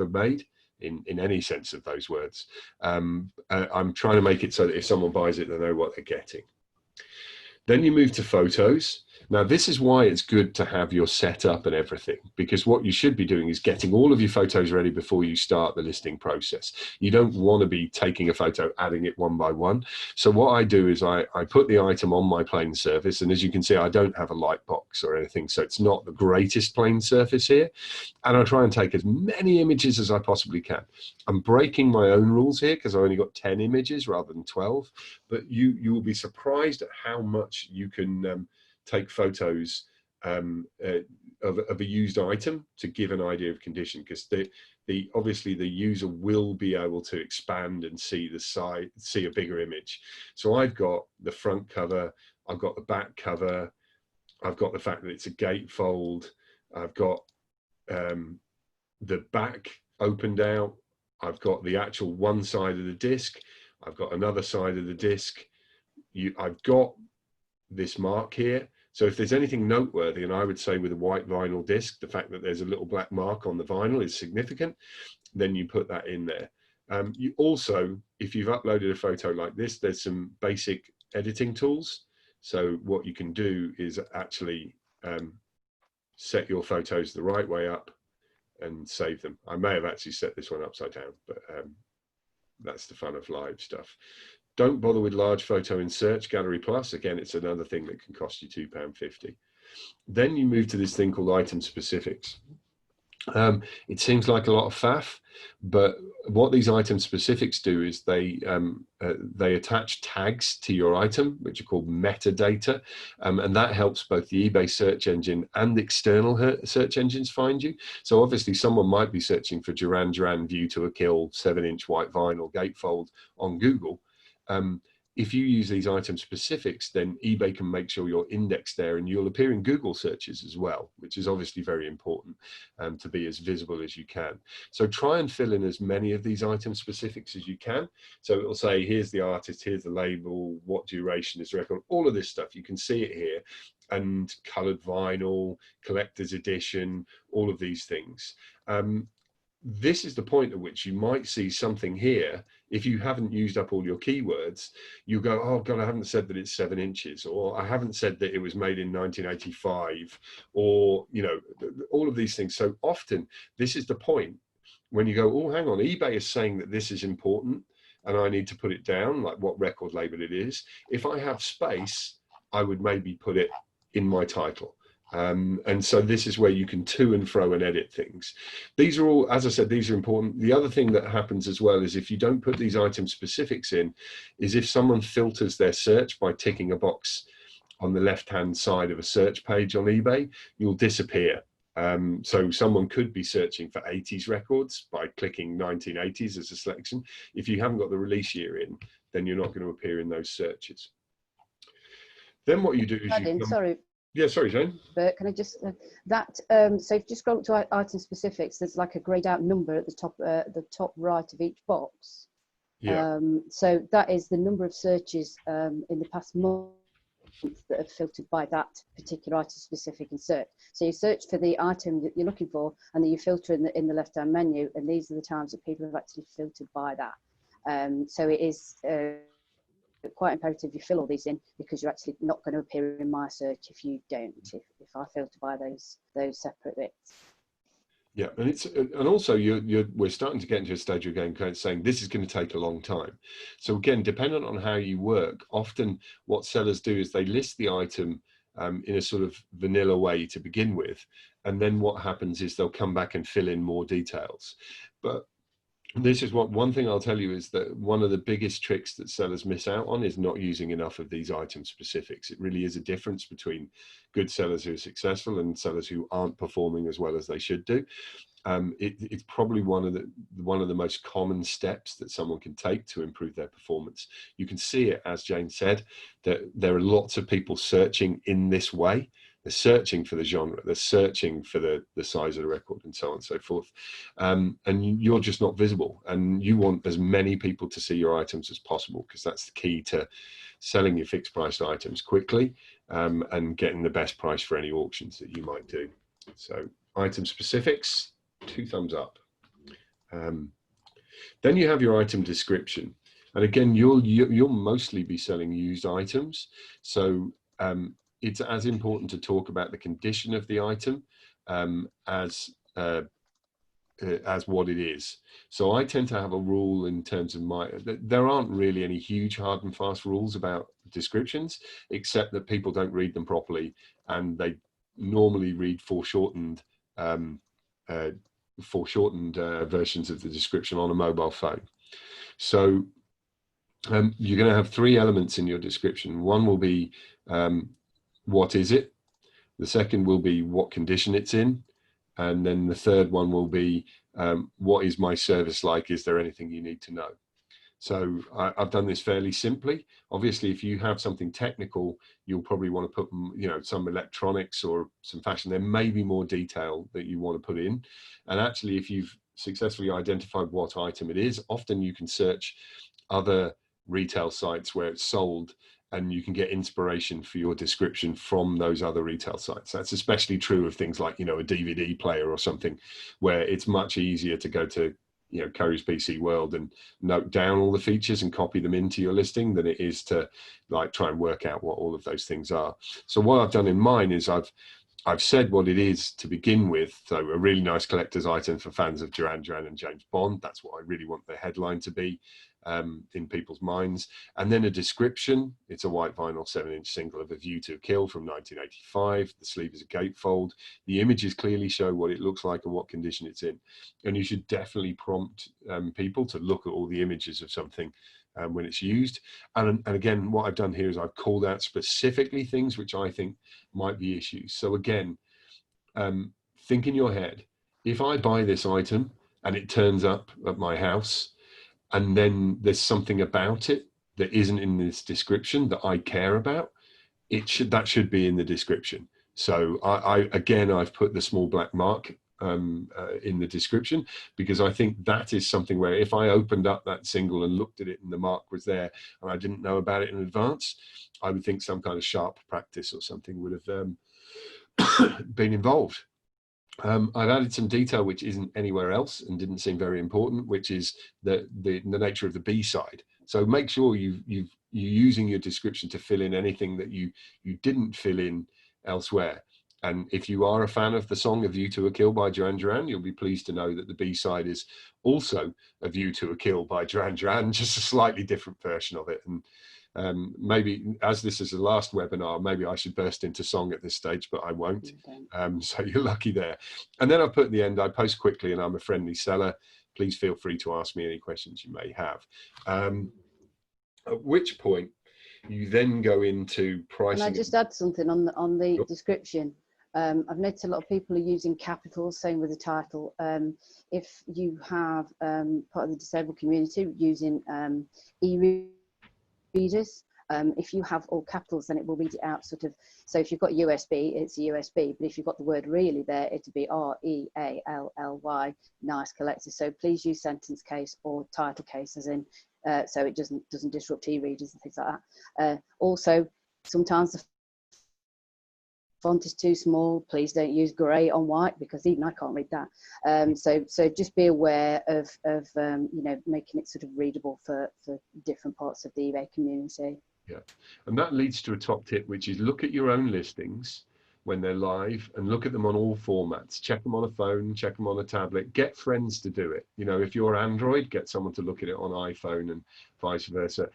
made in any sense of those words. I'm trying to make it so that if someone buys it, they know what they're getting. Then you move to photos. Now, this is why it's good to have your setup and everything, because what you should be doing is getting all of your photos ready before you start the listing process. You don't want to be taking a photo, adding it one by one. So what I do is I put the item on my plane surface, and as you can see, I don't have a light box or anything, so it's not the greatest plane surface here. And I try and take as many images as I possibly can. I'm breaking my own rules here because I only got 10 images rather than 12, but you will be surprised at how much you can take photos of a used item to give an idea of condition, because obviously the user will be able to expand and see the side, see a bigger image. So I've got the front cover, I've got the back cover, I've got the fact that it's a gatefold, I've got the back opened out, I've got the actual one side of the disc, I've got another side of the disc, I've got this mark here. So if there's anything noteworthy, and I would say with a white vinyl disc, the fact that there's a little black mark on the vinyl is significant, then you put that in there. You also, if you've uploaded a photo like this, there's some basic editing tools. So what you can do is actually set your photos the right way up and save them. I may have actually set this one upside down, but that's the fun of live stuff. Don't bother with large photo in Search Gallery Plus. Again, it's another thing that can cost you £2.50. Then you move to this thing called item specifics. It seems like a lot of faff, but what these item specifics do is they attach tags to your item, which are called metadata, and that helps both the eBay search engine and external search engines find you. So obviously someone might be searching for Duran Duran View to a Kill 7-inch white vinyl gatefold on Google. If you use these item specifics, then eBay can make sure you're indexed there, and you'll appear in Google searches as well, which is obviously very important to be as visible as you can. So try and fill in as many of these item specifics as you can. So it'll say, here's the artist, here's the label, what duration is the record, all of this stuff. You can see it here, and colored vinyl, collector's edition, all of these things. This is the point at which you might see something here. If you haven't used up all your keywords, you go, oh God, I haven't said that it's 7 inches, or I haven't said that it was made in 1985, or, you know, all of these things. So often this is the point when you go, oh, hang on, eBay is saying that this is important and I need to put it down, like what record label it is. If I have space, I would maybe put it in my title. And so this is where you can to and fro and edit things. These are all, as I said, these are important. The other thing that happens as well is if you don't put these item specifics in, is if someone filters their search by ticking a box on the left-hand side of a search page on eBay, you'll disappear. So someone could be searching for 80s records by clicking 1980s as a selection. If you haven't got the release year in, then you're not going to appear in those searches. Then what you do is sorry. Yeah, sorry, Jane. But can I just so if you just scroll up to item specifics, there's like a grayed out number at the top right of each box. Yeah. So that is the number of searches in the past month that are filtered by that particular item specific and search. So you search for the item that you're looking for, and then you filter in the left hand menu, and these are the times that people have actually filtered by that. So it is quite imperative you fill all these in, because you're actually not going to appear in my search if you don't, if I filter by those separate bits. Yeah, and also we're starting to get into a stage of going kind of saying this is going to take a long time. So again, dependent on how you work, often what sellers do is they list the item in a sort of vanilla way to begin with, and then what happens is they'll come back and fill in more details. But this is one thing I'll tell you is that one of the biggest tricks that sellers miss out on is not using enough of these item specifics. It really is a difference between good sellers who are successful and sellers who aren't performing as well as they should do. It's probably one of the most common steps that someone can take to improve their performance. You can see it, as Jane said, that there are lots of people searching in this way. They're searching for the genre, they're searching for the size of the record, and so on and so forth. And you're just not visible. And you want as many people to see your items as possible, because that's the key to selling your fixed price items quickly and getting the best price for any auctions that you might do. So item specifics, 2 thumbs up. Then you have your item description. And again, you'll mostly be selling used items. So it's as important to talk about the condition of the item as what it is. So I tend to have a rule in terms of there aren't really any huge hard and fast rules about descriptions, except that people don't read them properly, and they normally read foreshortened versions of the description on a mobile phone. So you're going to have 3 elements in your description. One will be what is it? The second will be what condition it's in. And then the third one will be what is my service like? Is there anything you need to know? So I've done this fairly simply. Obviously, if you have something technical, you'll probably want to put, some electronics or some fashion. There may be more detail that you want to put in. And actually, if you've successfully identified what item it is, often you can search other retail sites where it's sold, and you can get inspiration for your description from those other retail sites. That's especially true of things like, a DVD player or something, where it's much easier to go to, Curry's PC World and note down all the features and copy them into your listing than it is to try and work out what all of those things are. So what I've done in mine is I've said what it is to begin with. So a really nice collector's item for fans of Duran Duran and James Bond. That's what I really want the headline to be. in people's minds. And then a description. It's a white vinyl 7-inch single of A View to a Kill from 1985. The sleeve is a gatefold. The images clearly show what it looks like and what condition it's in. And you should definitely prompt people to look at all the images of something when it's used. And again, what I've done here is I've called out specifically things which I think might be issues. So again, think in your head, if I buy this item and it turns up at my house and then there's something about it that isn't in this description that I care about, that should be in the description. So I've put the small black mark in the description, because I think that is something where if I opened up that single and looked at it and the mark was there and I didn't know about it in advance, I would think some kind of sharp practice or something would have been involved. I've added some detail which isn't anywhere else and didn't seem very important, which is the nature of the B-side. So make sure you're using your description to fill in anything that you didn't fill in elsewhere. And if you are a fan of the song A View to a Kill by Duran Duran, you'll be pleased to know that the B-side is also A View to a Kill by Duran Duran, just a slightly different version of it. And maybe, as this is the last webinar, maybe I should burst into song at this stage, but I won't. So you're lucky there. And then I put at the end, I post quickly and I'm a friendly seller. Please feel free to ask me any questions you may have. At which point you then go into pricing. Can I just add something on the Sure. description? I've noticed a lot of people are using capitals, same with the title. If you have part of the disabled community using e-readers, if you have all capitals, then it will read it out sort of. So if you've got USB, it's a USB, but if you've got the word really there, it'll be REALLY, nice collector. So please use sentence case or title case as in, so it doesn't disrupt e-readers and things like that. Also, sometimes the font is too small. Please don't use grey on white, because even I can't read that. So just be aware of you know, making it sort of readable for different parts of the eBay community. Yeah, and that leads to a top tip, which is look at your own listings when they're live and look at them on all formats. Check them on a phone, check them on a tablet, get friends to do it. You know, if you're Android, get someone to look at it on iPhone and vice versa.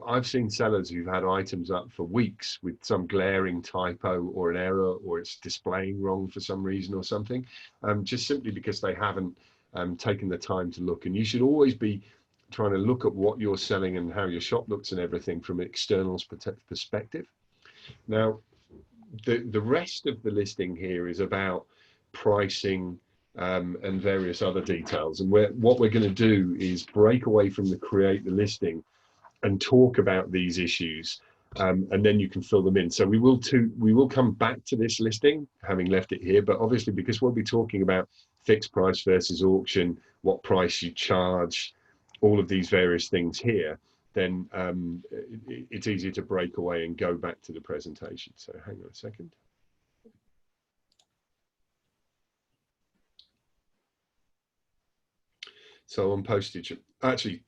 I've seen sellers who've had items up for weeks with some glaring typo or an error, or it's displaying wrong for some reason or something, just simply because they haven't taken the time to look. And you should always be trying to look at what you're selling and how your shop looks and everything from an external's perspective. Now, the rest of the listing here is about pricing and various other details. And what we're going to do is break away from the create the listing and talk about these issues, and then you can fill them in. So we will come back to this listing, having left it here, but obviously because we'll be talking about fixed price versus auction, what price you charge, all of these various things here, then it's easier to break away and go back to the presentation. So hang on a second. So on postage, actually,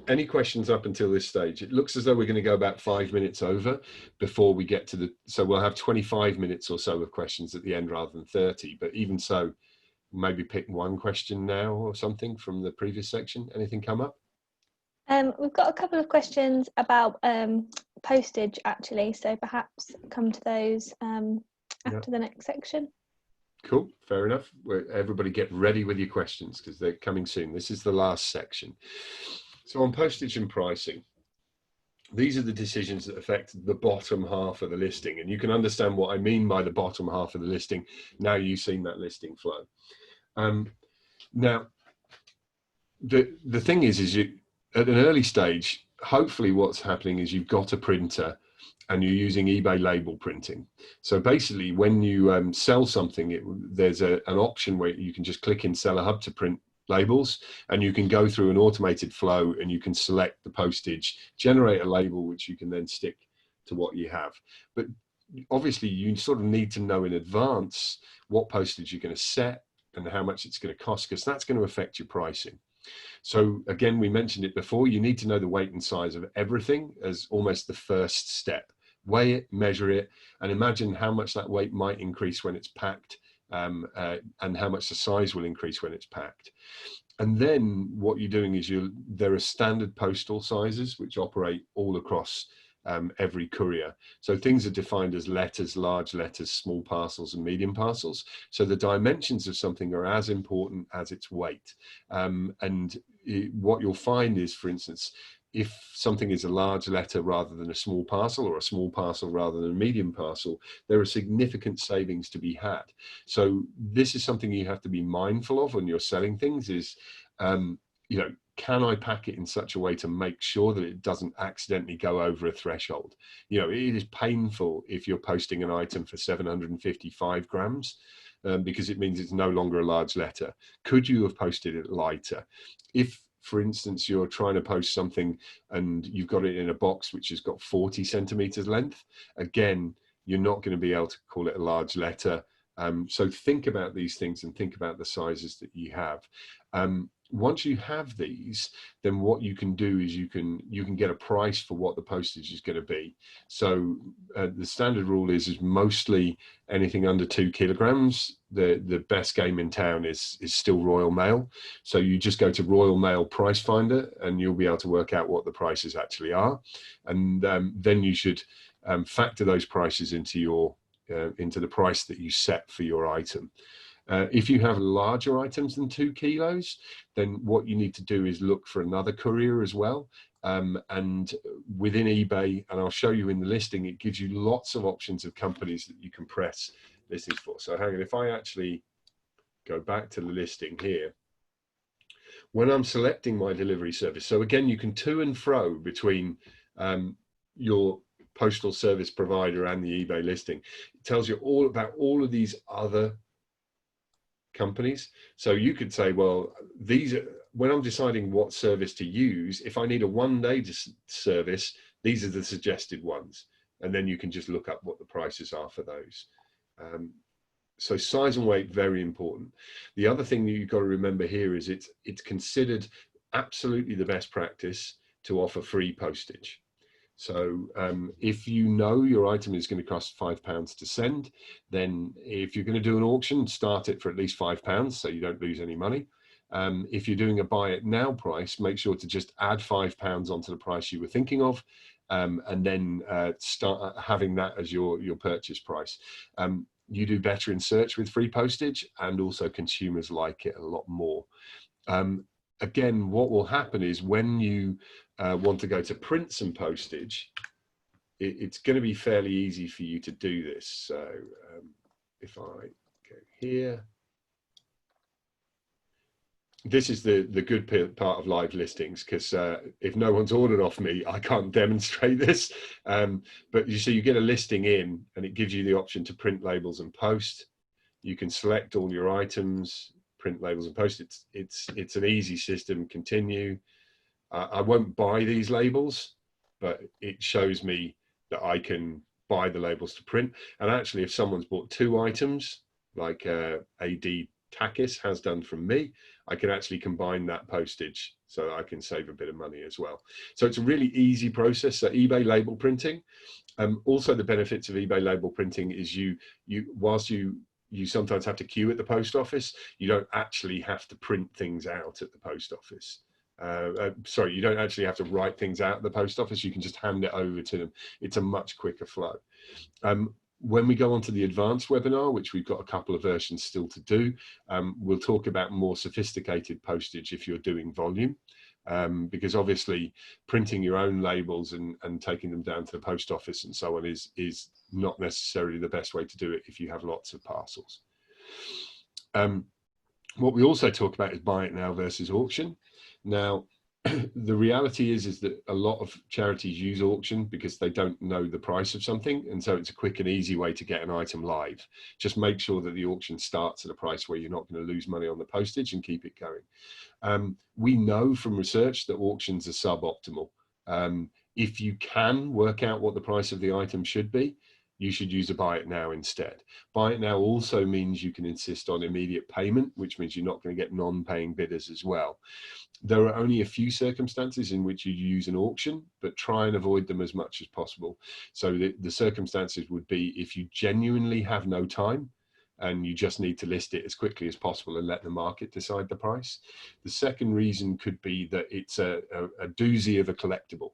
any questions up until this stage? It looks as though we're going to go about 5 minutes over before we get to so we'll have 25 minutes or so of questions at the end rather than 30, but even so, maybe pick one question now or something from the previous section. Anything come up? We've got a couple of questions about postage actually, so perhaps come to those after the next section. Cool, fair enough. Everybody get ready with your questions because they're coming soon. This is the last section. So on postage and pricing, these are the decisions that affect the bottom half of the listing. And you can understand what I mean by the bottom half of the listing now you've seen that listing flow. Now, the thing is you, at an early stage, hopefully what's happening is you've got a printer and you're using eBay label printing. So basically when you sell something, there's an option where you can just click in Seller Hub to print labels, and you can go through an automated flow and you can select the postage, generate a label, which you can then stick to what you have. But obviously you sort of need to know in advance what postage you're going to set and how much it's going to cost, because that's going to affect your pricing. So again, we mentioned it before, you need to know the weight and size of everything as almost the first step. Weigh it, measure it, and imagine how much that weight might increase when it's packed, and how much the size will increase when it's packed. And then what you're doing is there are standard postal sizes which operate all across every courier. So things are defined as letters, large letters, small parcels, and medium parcels. So the dimensions of something are as important as its weight. What you'll find is, for instance, if something is a large letter rather than a small parcel, or a small parcel rather than a medium parcel, there are significant savings to be had. So this is something you have to be mindful of when you're selling things is, you know, can I pack it in such a way to make sure that it doesn't accidentally go over a threshold? You know, it is painful if you're posting an item for 755 grams, because it means it's no longer a large letter. Could you have posted it lighter? If, for instance, you're trying to post something and you've got it in a box which has got 40 centimeters length, again, you're not going to be able to call it a large letter. So think about these things and think about the sizes that you have. Once you have these, then what you can do is you can get a price for what the postage is going to be. So the standard rule is mostly anything under 2 kilograms. The best game in town is still Royal Mail. So you just go to Royal Mail Price Finder and you'll be able to work out what the prices actually are. And then you should factor those prices into the price that you set for your item. If you have larger items than 2 kilos, then what you need to do is look for another courier as well. And within eBay, and I'll show you in the listing, it gives you lots of options of companies that you can press listings for. So hang on, if I actually go back to the listing here, when I'm selecting my delivery service, so again, you can to and fro between your postal service provider and the eBay listing. It tells you all about all of these other companies. So you could say, well, these are, when I'm deciding what service to use, if I need a one-day service, these are the suggested ones. And then you can just look up what the prices are for those. So size and weight, very important. The other thing that you've got to remember here is it's considered absolutely the best practice to offer free postage. So if you know your item is going to cost £5 to send, then if you're going to do an auction, start it for at least £5 so you don't lose any money. If you're doing a buy it now price, make sure to just add £5 onto the price you were thinking of, and then start having that as your purchase price. You do better in search with free postage, and also consumers like it a lot more. Again, what will happen is when you want to go to print some postage, it's going to be fairly easy for you to do this. So if I go here, this is the good part of live listings, because if no one's ordered off me, I can't demonstrate this. But you see, you get a listing in and it gives you the option to print labels and post. You can select all your items, print labels and post. It's an easy system. Continue. I won't buy these labels, but it shows me that I can buy the labels to print. And actually, if someone's bought 2 items, like AD Takis has done from me, I can actually combine that postage so that I can save a bit of money as well. So it's a really easy process. So eBay label printing. Also, the benefits of eBay label printing is whilst you sometimes have to queue at the post office, you don't actually have to print things out at the post office. Sorry, you don't actually have to write things out at the post office. You can just hand it over to them. It's a much quicker flow. When we go on to the advanced webinar, which we've got a couple of versions still to do, we'll talk about more sophisticated postage if you're doing volume. Because obviously printing your own labels and taking them down to the post office and so on is not necessarily the best way to do it if you have lots of parcels. What we also talk about is buy it now versus auction. Now, the reality is that a lot of charities use auction because they don't know the price of something, and so it's a quick and easy way to get an item live. Just make sure that the auction starts at a price where you're not going to lose money on the postage and keep it going. We know from research that auctions are suboptimal. If you can work out what the price of the item should be, you should use a buy it now instead. Buy it now also means you can insist on immediate payment, which means you're not going to get non-paying bidders as well. There are only a few circumstances in which you use an auction, but try and avoid them as much as possible. So the circumstances would be if you genuinely have no time and you just need to list it as quickly as possible and let the market decide the price. The second reason could be that it's a doozy of a collectible.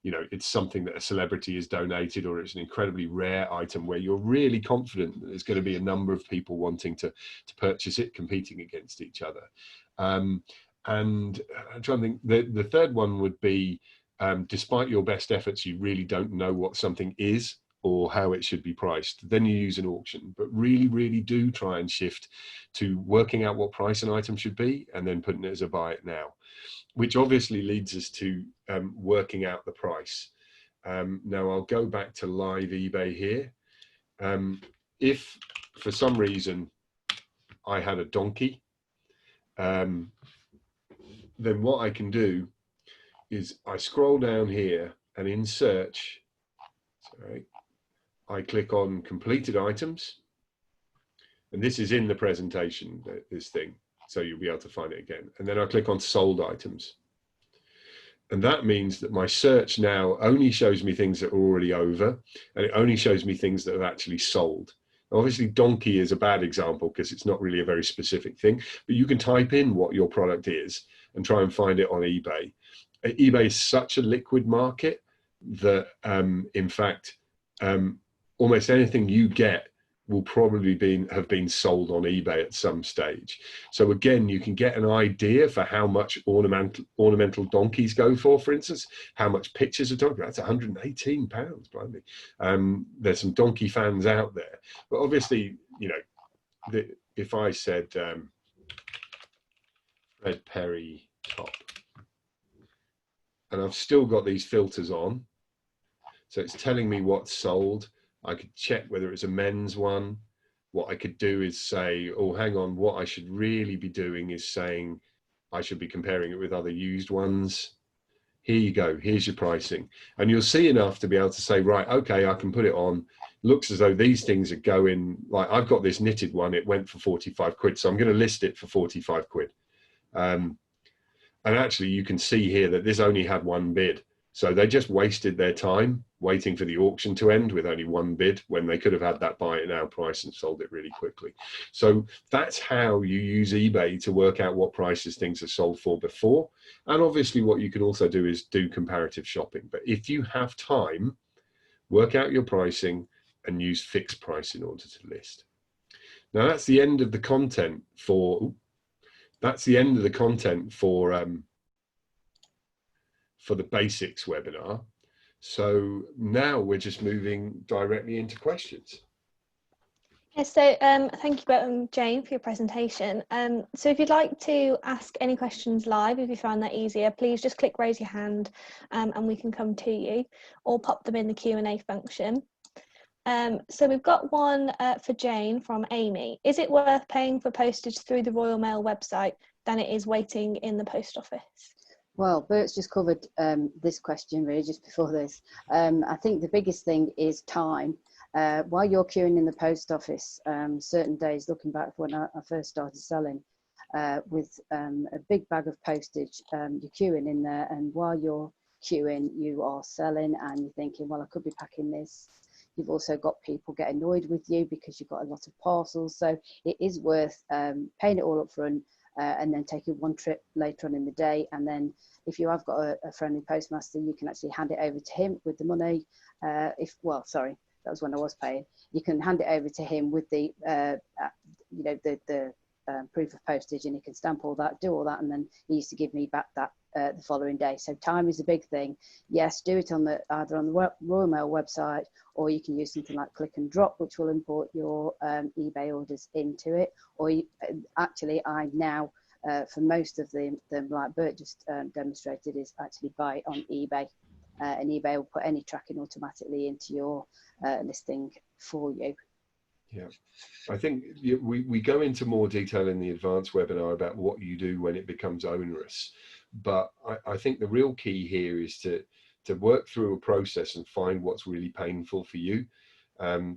You know, it's something that a celebrity has donated, or it's an incredibly rare item where you're really confident that there's going to be a number of people wanting to purchase it, competing against each other. And I'm trying to think, the third one would be, despite your best efforts, you really don't know what something is or how it should be priced. Then you use an auction, but really do try and shift to working out what price an item should be and then putting it as a buy it now, which obviously leads us to working out the price. Now I'll go back to live eBay here. If for some reason I had a donkey, then what I can do is I scroll down here and in search, sorry, I click on completed items, and this is in the presentation, this thing, so you'll be able to find it again. And then I click on sold items. And that means that my search now only shows me things that are already over, and it only shows me things that have actually sold. Obviously, donkey is a bad example because it's not really a very specific thing, but you can type in what your product is and try and find it on eBay. eBay is such a liquid market that, in fact, almost anything you get will probably have been sold on eBay at some stage. So again, you can get an idea for how much ornamental donkeys go for instance, how much pictures of donkey. That's £118, blimey. There's some donkey fans out there, but obviously, you know, if I said Fred Perry top, and I've still got these filters on, so it's telling me what's sold. I could check whether it's a men's one. What I could do is say, oh, hang on, what I should really be doing is saying I should be comparing it with other used ones. Here you go, here's your pricing. And you'll see enough to be able to say, right, okay, I can put it on. Looks as though these things are going, like I've got this knitted one, it went for 45 quid, so I'm going to list it for 45 quid. And actually you can see here that this only had one bid. So they just wasted their time waiting for the auction to end with only one bid when they could have had that buy it now price and sold it really quickly. So that's how you use eBay to work out what prices things are sold for before. And obviously what you can also do is do comparative shopping. But if you have time, work out your pricing and use fixed price in order to list. Now that's the end of the content for, for the basics webinar. So now we're just moving directly into questions. Yeah, so thank you, Jane, for your presentation. So if you'd like to ask any questions live, if you find that easier, please just click raise your hand and we can come to you, or pop them in the Q&A function. So we've got one for Jane from Amy. Is it worth paying for postage through the Royal Mail website than it is waiting in the post office? Well, Bert's just covered this question really just before this. I think the biggest thing is time. While you're queuing in the post office, certain days, looking back when I first started selling, with a big bag of postage, you're queuing in there, and while you're queuing, you are selling and you're thinking, well, I could be packing this. You've also got people get annoyed with you because you've got a lot of parcels. So it is worth paying it all up front, and then taking one trip later on in the day. And then if you have got a friendly postmaster, you can actually hand it over to him with the money. Sorry, that was when I was paying. You can hand it over to him with the, the proof of postage, and he can stamp all that, do all that, and then he used to give me back that the following day. So time is a big thing. Yes, do it on either on the Royal Mail website, or you can use something like Click and Drop, which will import your eBay orders into it. Or I now, for most of them, like Bert just demonstrated, is actually buy on eBay. And eBay will put any tracking automatically into your listing for you. Yeah, I think we go into more detail in the advanced webinar about what you do when it becomes onerous. But I think the real key here is to work through a process and find what's really painful for you.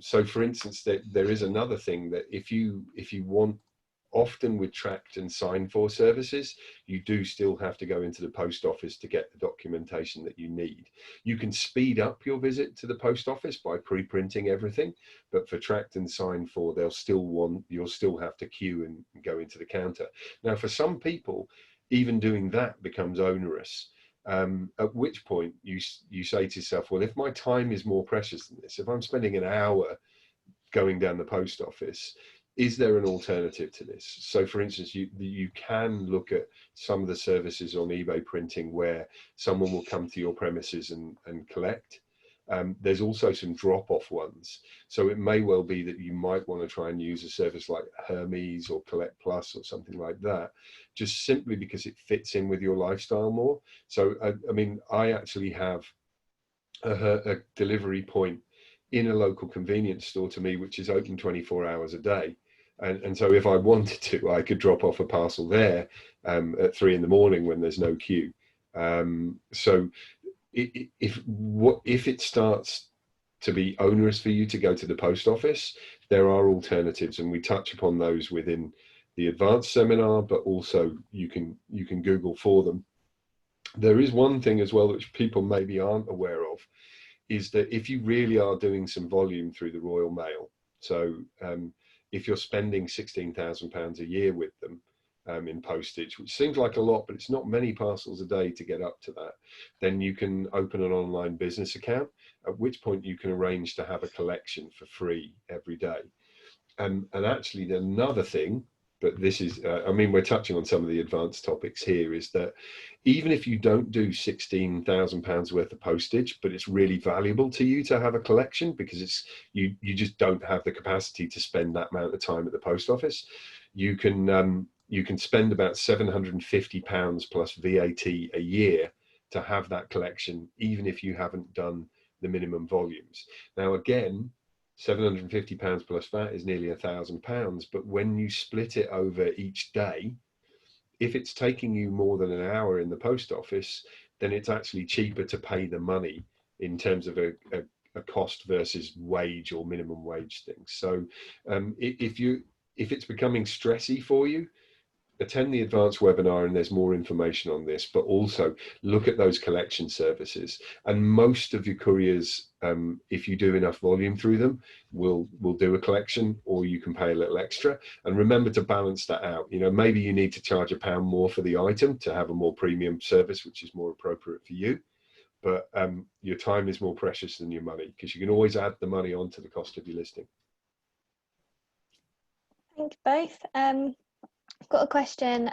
So for instance, there is another thing that if you want often with tracked and signed for services, you do still have to go into the post office to get the documentation that you need. You can speed up your visit to the post office by pre-printing everything, but for tracked and signed for, you'll still have to queue and go into the counter. Now, for some people, even doing that becomes onerous. At which point you say to yourself, well, if my time is more precious than this, if I'm spending an hour going down the post office, is there an alternative to this? So for instance, you can look at some of the services on eBay printing where someone will come to your premises and collect. There's also some drop-off ones. So it may well be that you might want to try and use a service like Hermes or Collect Plus or something like that, just simply because it fits in with your lifestyle more. So, I mean, I actually have a delivery point in a local convenience store to me, which is open 24 hours a day. And so if I wanted to, I could drop off a parcel there at 3 in the morning when there's no queue. So if it starts to be onerous for you to go to the post office, there are alternatives, and we touch upon those within the advanced seminar, but also you can Google for them. There is one thing as well which people maybe aren't aware of, is that if you really are doing some volume through the Royal Mail, so if you're spending £16,000 a year with them in postage, which seems like a lot, but it's not many parcels a day to get up to that, then you can open an online business account, at which point you can arrange to have a collection for free every day. And actually another thing, but this is, I mean, we're touching on some of the advanced topics here, is that even if you don't do £16,000 worth of postage, but it's really valuable to you to have a collection because it's you just don't have the capacity to spend that amount of time at the post office, you can spend about £750 plus VAT a year to have that collection, even if you haven't done the minimum volumes. Now, again, £750 plus VAT is nearly £1,000, but when you split it over each day, if it's taking you more than an hour in the post office, then it's actually cheaper to pay the money in terms of a cost versus wage or minimum wage thing. So if it's becoming stressy for you, attend the advanced webinar and there's more information on this, but also look at those collection services. And most of your couriers, if you do enough volume through them, will do a collection, or you can pay a little extra. And remember to balance that out. You know, maybe you need to charge £1 more for the item to have a more premium service, which is more appropriate for you. But your time is more precious than your money, because you can always add the money onto the cost of your listing. Thank you both. I've got a question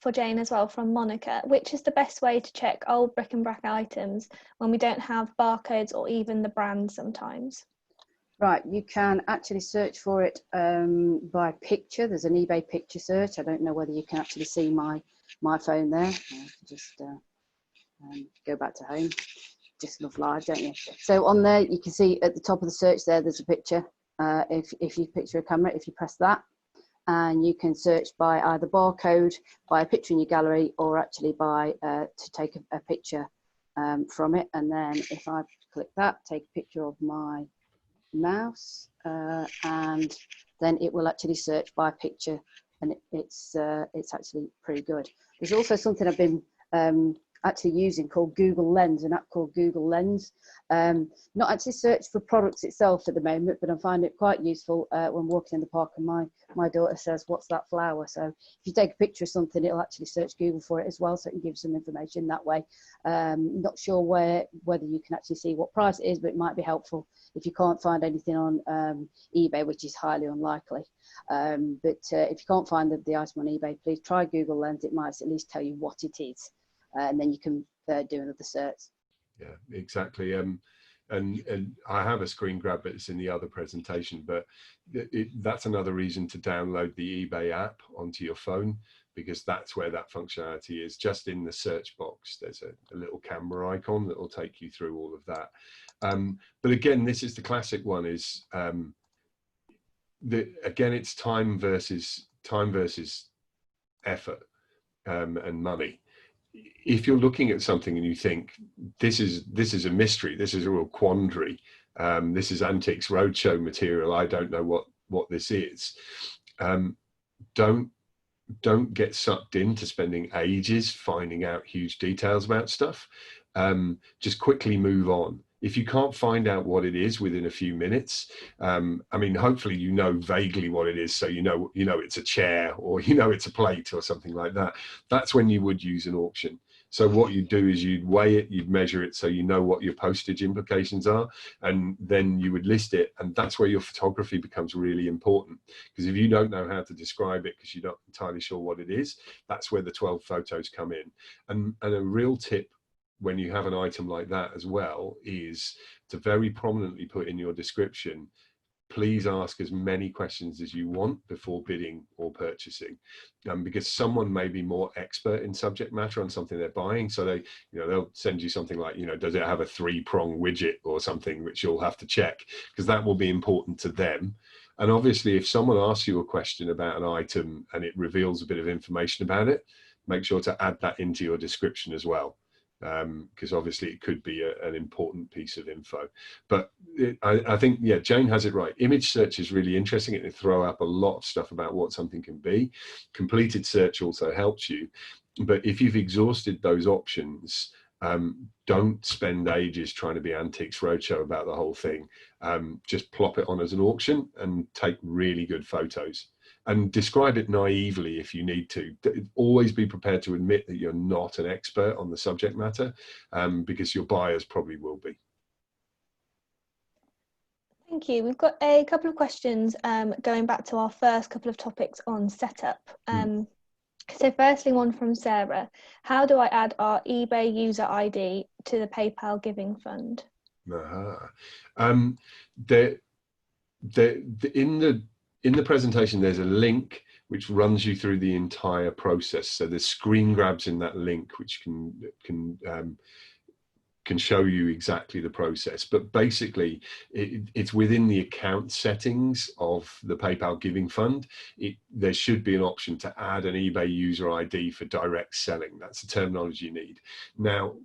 for Jane as well from Monica. Which is the best way to check old bric-a-brac items when we don't have barcodes or even the brand sometimes? Right, you can actually search for it by picture. There's an eBay picture search. I don't know whether you can actually see my phone there. Just go back to home. Just love live, don't you? So on there, you can see at the top of the search there's a picture. If you picture a camera, if you press that, and you can search by either barcode, by a picture in your gallery, or actually by to take a picture from it. And then if I click that, take a picture of my mouse, and then it will actually search by picture, and it's actually pretty good. There's also something I've been actually using called Google Lens, an app called Google Lens. Not actually search for products itself at the moment, but I find it quite useful when walking in the park and my daughter says, "What's that flower?" So if you take a picture of something, it'll actually search Google for it as well, so it can give some information that way. Not sure whether you can actually see what price it is, but it might be helpful if you can't find anything on eBay, which is highly unlikely. But if you can't find the item on eBay, please try Google Lens. It might at least tell you what it is. And then you can do another search. Yeah, exactly. And I have a screen grab, but it's in the other presentation. But that's another reason to download the eBay app onto your phone, because that's where that functionality is. Just in the search box, there's a little camera icon that will take you through all of that. But again, this is the classic one, is again, it's time versus effort and money. If you're looking at something and you think this is a mystery, this is a real quandary, this is Antiques Roadshow material, I don't know what this is, don't get sucked into spending ages finding out huge details about stuff. Just quickly move on. If you can't find out what it is within a few minutes, I mean, hopefully you know vaguely what it is, so you know it's a chair, or you know it's a plate or something like that. That's when you would use an auction. So what you'd do is you'd weigh it, you'd measure it, so you know what your postage implications are, and then you would list it. And that's where your photography becomes really important, because if you don't know how to describe it because you're not entirely sure what it is, that's where the 12 photos come in. And a real tip when you have an item like that as well is to very prominently put in your description, please ask as many questions as you want before bidding or purchasing, because someone may be more expert in subject matter on something they're buying. So they, they'll send you something like, does it have a 3-prong widget or something, which you'll have to check, because that will be important to them. And obviously, if someone asks you a question about an item and it reveals a bit of information about it, make sure to add that into your description as well. Because obviously it could be an important piece of info. But I think, yeah, Jane has it right. Image search is really interesting. It can throw up a lot of stuff about what something can be. Completed search also helps you. But if you've exhausted those options, don't spend ages trying to be Antiques Roadshow about the whole thing. Just plop it on as an auction and take really good photos. And describe it naively if you need to. Always be prepared to admit that you're not an expert on the subject matter, because your buyers probably will be. Thank you. We've got a couple of questions going back to our first couple of topics on setup. So firstly, one from Sarah. How do I add our eBay user ID to the PayPal Giving Fund? In the presentation, there's a link which runs you through the entire process. So there's screen grabs in that link which can show you exactly the process. But basically, it's within the account settings of the PayPal Giving Fund. There should be an option to add an eBay user ID for direct selling. That's the terminology you need. Now,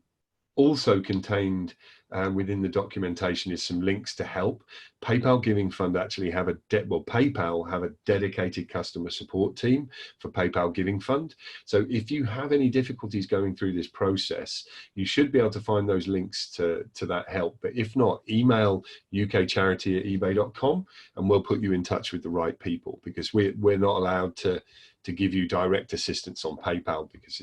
also contained within the documentation is some links to help. PayPal Giving Fund actually have PayPal have a dedicated customer support team for PayPal Giving Fund. So if you have any difficulties going through this process, you should be able to find those links to that help. But if not, email ukcharity@ebay.com and we'll put you in touch with the right people, because we're not allowed to give you direct assistance on PayPal because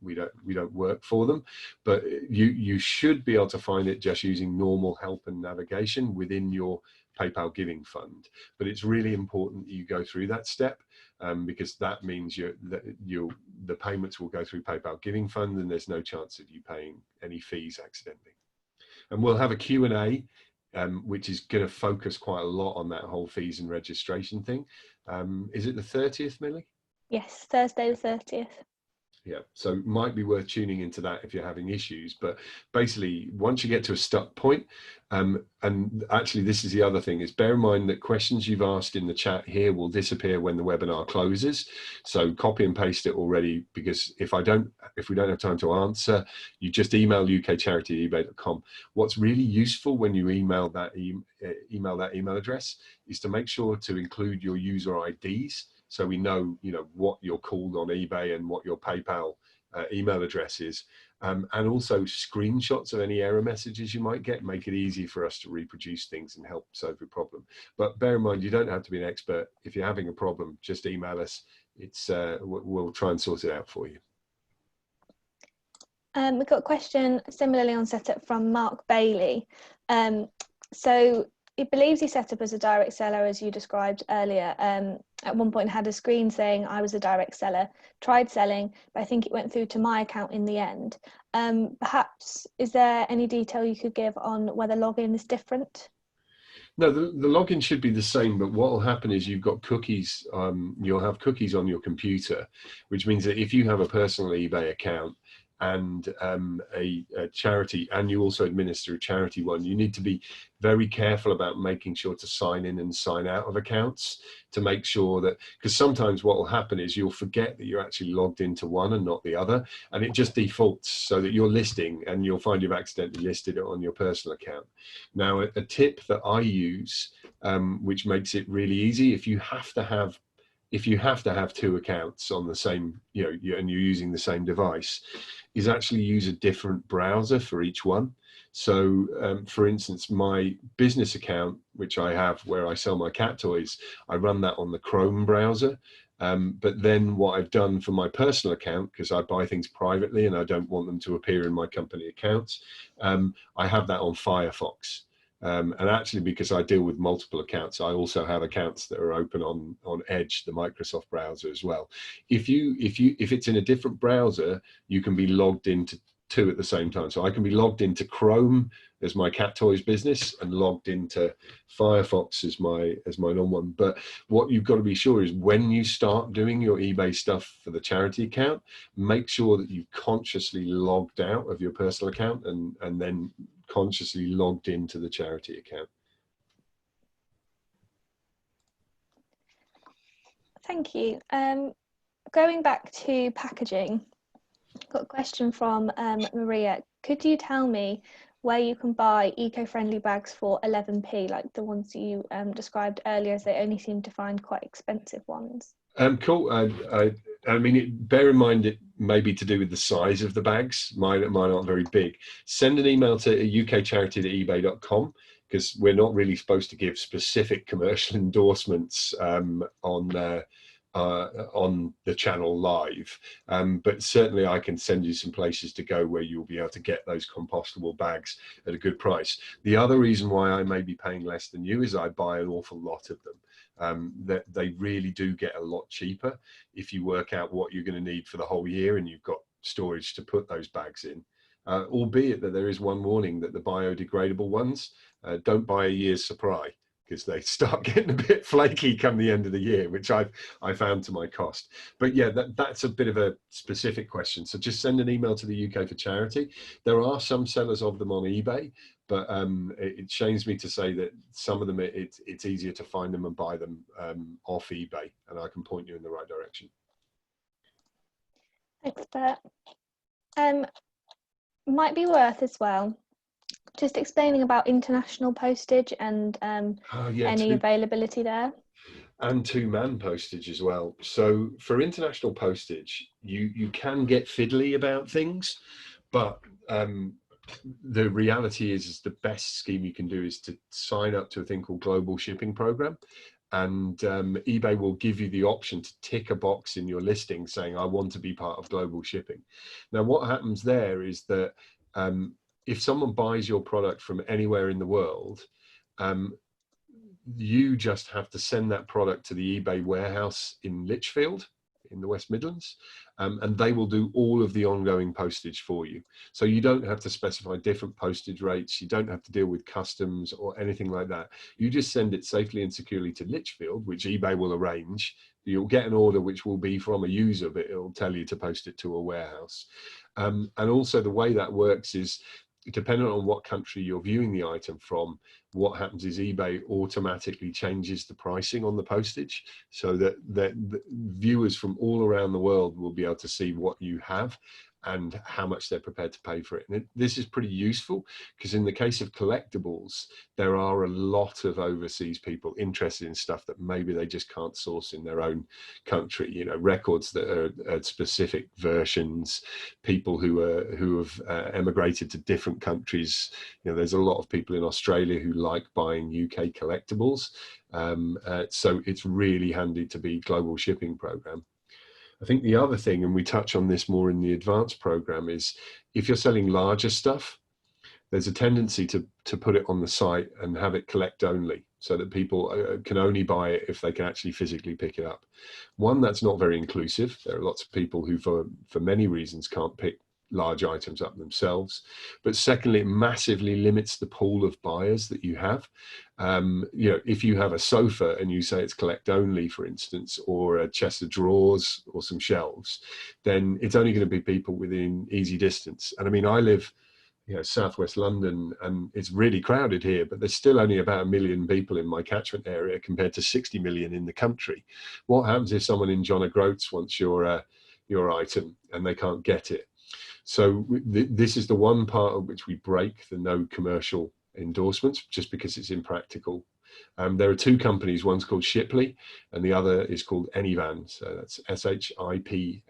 we don't work for them. But you should be able to find it just using normal help and navigation within your PayPal Giving Fund. But it's really important that you go through that step, because that means the payments will go through PayPal Giving Fund and there's no chance of you paying any fees accidentally. And we'll have a Q&A, which is going to focus quite a lot on that whole fees and registration thing. Is it the 30th, Millie? Yes, Thursday the 30th. Yeah, so it might be worth tuning into that if you're having issues. But basically, once you get to a stuck point, and actually this is the other thing, is bear in mind that questions you've asked in the chat here will disappear when the webinar closes. So copy and paste it already, because if we don't have time to answer, you just email ukcharity@ebay.com. What's really useful when you email that email address is to make sure to include your user IDs. So we know, what you're called on eBay and what your PayPal email address is. And also screenshots of any error messages you might get make it easy for us to reproduce things and help solve your problem. But bear in mind, you don't have to be an expert. If you're having a problem, just email us. We'll try and sort it out for you. We've got a question similarly on setup from Mark Bailey. So he believes he set up as a direct seller, as you described earlier. At one point had a screen saying I was a direct seller, tried selling, but I think it went through to my account in the end. Perhaps, is there any detail you could give on whether login is different? No, the login should be the same, but what will happen is you've got cookies. You'll have cookies on your computer, which means that if you have a personal eBay account and a charity, and you also administer a charity one, you need to be very careful about making sure to sign in and sign out of accounts to make sure that, because sometimes what will happen is you'll forget that you're actually logged into one and not the other, and it just defaults so that you're listing and you'll find you've accidentally listed it on your personal account. Now, a tip that I use, which makes it really easy, if you have to have if you have to have two accounts on the same, and you're using the same device, is actually use a different browser for each one. So for instance, my business account, which I have where I sell my cat toys, I run that on the Chrome browser. But then what I've done for my personal account, because I buy things privately and I don't want them to appear in my company accounts, I have that on Firefox. And actually, because I deal with multiple accounts, I also have accounts that are open on Edge, the Microsoft browser as well. If it's in a different browser, you can be logged into two at the same time. So I can be logged into Chrome as my cat toys business and logged into Firefox as my normal one. But what you've got to be sure is when you start doing your eBay stuff for the charity account, make sure that you've consciously logged out of your personal account and then consciously logged into the charity account. Thank you. Going back to packaging, I've got a question from Maria. Could you tell me where you can buy eco-friendly bags for 11p, like the ones you described earlier, as they only seem to find quite expensive ones? Cool. I mean, bear in mind it may be to do with the size of the bags. Mine aren't very big. Send an email to ukcharity@ebay.com, because we're not really supposed to give specific commercial endorsements on the channel live, but certainly I can send you some places to go where you'll be able to get those compostable bags at a good price. The other reason why I may be paying less than you is I buy an awful lot of them. That they really do get a lot cheaper if you work out what you're going to need for the whole year and you've got storage to put those bags in. Albeit that there is one warning that the biodegradable ones, don't buy a year's supply, because they start getting a bit flaky come the end of the year, which I found to my cost. But yeah, that's a bit of a specific question. So just send an email to the UK for Charity. There are some sellers of them on eBay, but it shames me to say that some of them, it's easier to find them and buy them off eBay, and I can point you in the right direction. Thanks, Bert. Might be worth as well just explaining about international postage and any availability there. And two-man postage as well. So for international postage, you can get fiddly about things, but the reality is the best scheme you can do is to sign up to a thing called Global Shipping Program. And eBay will give you the option to tick a box in your listing saying, I want to be part of global shipping. Now, what happens there is that if someone buys your product from anywhere in the world, you just have to send that product to the eBay warehouse in Lichfield in the West Midlands, and they will do all of the ongoing postage for you. So you don't have to specify different postage rates. You don't have to deal with customs or anything like that. You just send it safely and securely to Lichfield, which eBay will arrange. You'll get an order which will be from a user, but it'll tell you to post it to a warehouse. And also the way that works is, depending on what country you're viewing the item from, what happens is eBay automatically changes the pricing on the postage, so that viewers from all around the world will be able to see what you have and how much they're prepared to pay for it. And this is pretty useful, because in the case of collectibles, there are a lot of overseas people interested in stuff that maybe they just can't source in their own country. You know, records that are specific versions, people who have emigrated to different countries. You know, there's a lot of people in Australia who like buying UK collectibles. So it's really handy to be global shipping program. I think the other thing, and we touch on this more in the advanced program, is if you're selling larger stuff, there's a tendency to put it on the site and have it collect only, so that people can only buy it if they can actually physically pick it up. One, that's not very inclusive. There are lots of people who, for many reasons, can't pick large items up themselves. But secondly, it massively limits the pool of buyers that you have. You know, if you have a sofa and you say it's collect only, for instance, or a chest of drawers or some shelves, then it's only going to be people within easy distance. And I mean, I live, you know, southwest London, and it's really crowded here, but there's still only about 1 million people in my catchment area compared to 60 million in the country. What happens if someone in John O'Groats wants your item and they can't get it? So this is the one part of which we break the no commercial endorsements, just because it's impractical. There are two companies, one's called Shipley and the other is called Anyvan. So that's Shiply.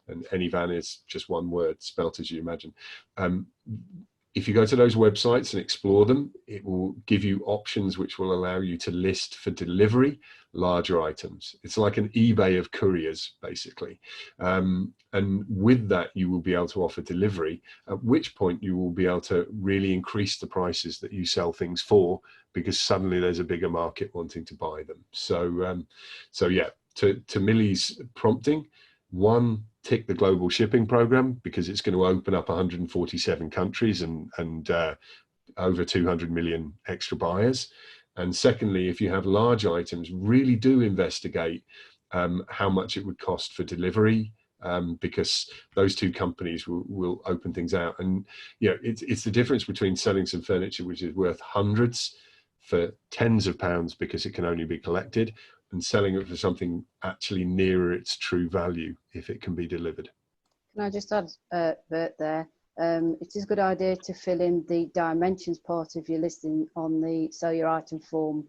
And Anyvan is just one word, spelt as you imagine. If you go to those websites and explore them, it will give you options which will allow you to list for delivery larger items. It's like an eBay of couriers, basically. And with that, you will be able to offer delivery, at which point you will be able to really increase the prices that you sell things for, because suddenly there's a bigger market wanting to buy them. So yeah, to Millie's prompting, one, tick the global shipping program, because it's going to open up 147 countries and over 200 million extra buyers. And secondly, if you have large items, really do investigate how much it would cost for delivery, because those two companies will open things out. And it's the difference between selling some furniture which is worth hundreds for tens of pounds because it can only be collected, and selling it for something actually nearer its true value if it can be delivered. Can I just add, Bert, there? It is a good idea to fill in the dimensions part of your listing on the sell your item form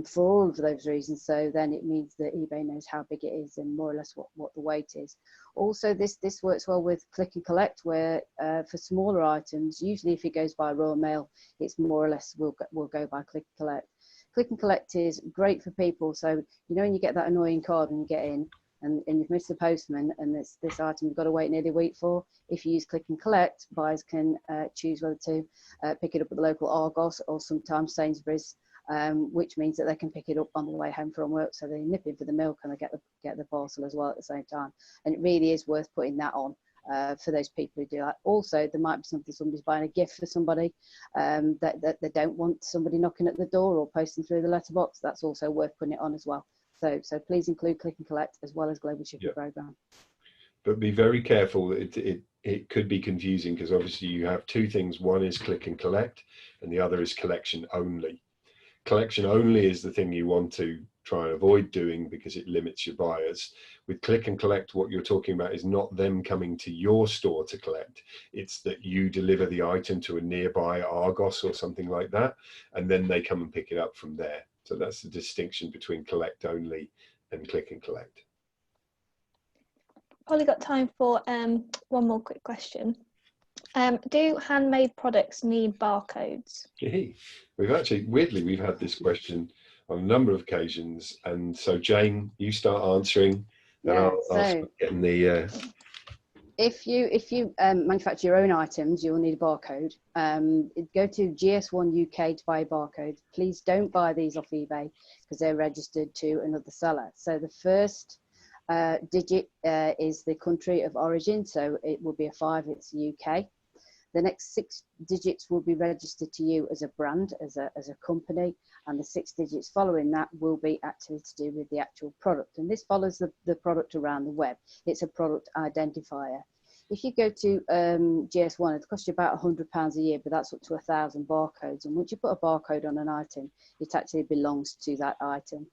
for all of those reasons. So then it means that eBay knows how big it is and more or less what the weight is. Also, this works well with click and collect, where for smaller items, usually if it goes by Royal Mail, it's more or less will go by click and collect. Click and collect is great for people. So, when you get that annoying card when you get in and you've missed the postman and this item you've got to wait nearly a week for, if you use click and collect, buyers can choose whether to pick it up at the local Argos or sometimes Sainsbury's, which means that they can pick it up on the way home from work. So they nip in for the milk and they get the parcel as well at the same time. And it really is worth putting that on. For those people who do that. Also, there might be somebody's buying a gift for somebody that they don't want somebody knocking at the door or posting through the letterbox. That's also worth putting it on as well. So please include click and collect as well as global shipping program. But be very careful. It could be confusing because obviously you have two things. One is click and collect, and the other is collection only. Collection only is the thing you want to try and avoid doing because it limits your buyers. With click and collect, what you're talking about is not them coming to your store to collect. It's that you deliver the item to a nearby Argos or something like that, and then they come and pick it up from there. So that's the distinction between collect only and click and collect. Probably got time for one more quick question. Do handmade products need barcodes? Weirdly, we've had this question on a number of occasions, and so Jane, you start answering, and I'll start getting the. If you manufacture your own items, you'll need a barcode. Go to GS1 UK to buy a barcode. Please don't buy these off eBay because they're registered to another seller. So the first digit is the country of origin, so it will be a 5, it's UK. The next 6 digits will be registered to you as a brand, as a company, and the 6 digits following that will be actually to do with the actual product. And this follows the product around the web. It's a product identifier. If you go to GS1, it costs you about £100 a year, but that's up to 1,000 barcodes. And once you put a barcode on an item, it actually belongs to that item.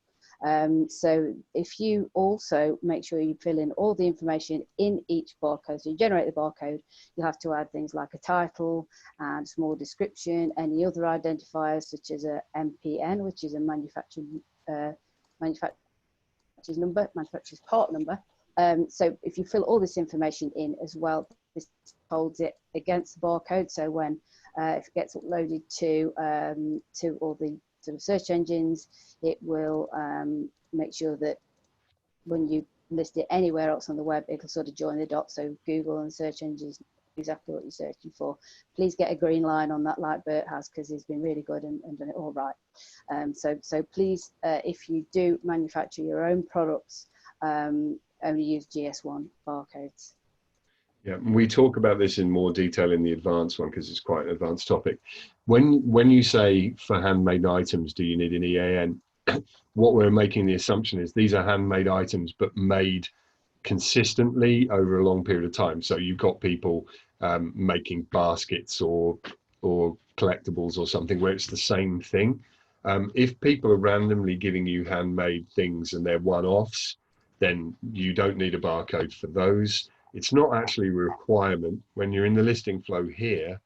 So if you also make sure you fill in all the information in each barcode, so you generate the barcode, you'll have to add things like a title and small description, any other identifiers such as a MPN, which is a manufacturer's part number. So if you fill all this information in as well, this holds it against the barcode. So when if it gets uploaded to all the sort of search engines, it will make sure that when you list it anywhere else on the web, it'll sort of join the dots. So Google and search engines know exactly what you're searching for. Please get a green line on that like Bert has, because he's been really good and done it all right. So please, if you do manufacture your own products, only use GS1 barcodes. Yeah, we talk about this in more detail in the advanced one because it's quite an advanced topic. When you say for handmade items, do you need an EAN? What we're making the assumption is these are handmade items, but made consistently over a long period of time. So you've got people making baskets or collectibles or something where it's the same thing. If people are randomly giving you handmade things and they're one-offs, then you don't need a barcode for those. It's not actually a requirement. When you're in the listing flow here,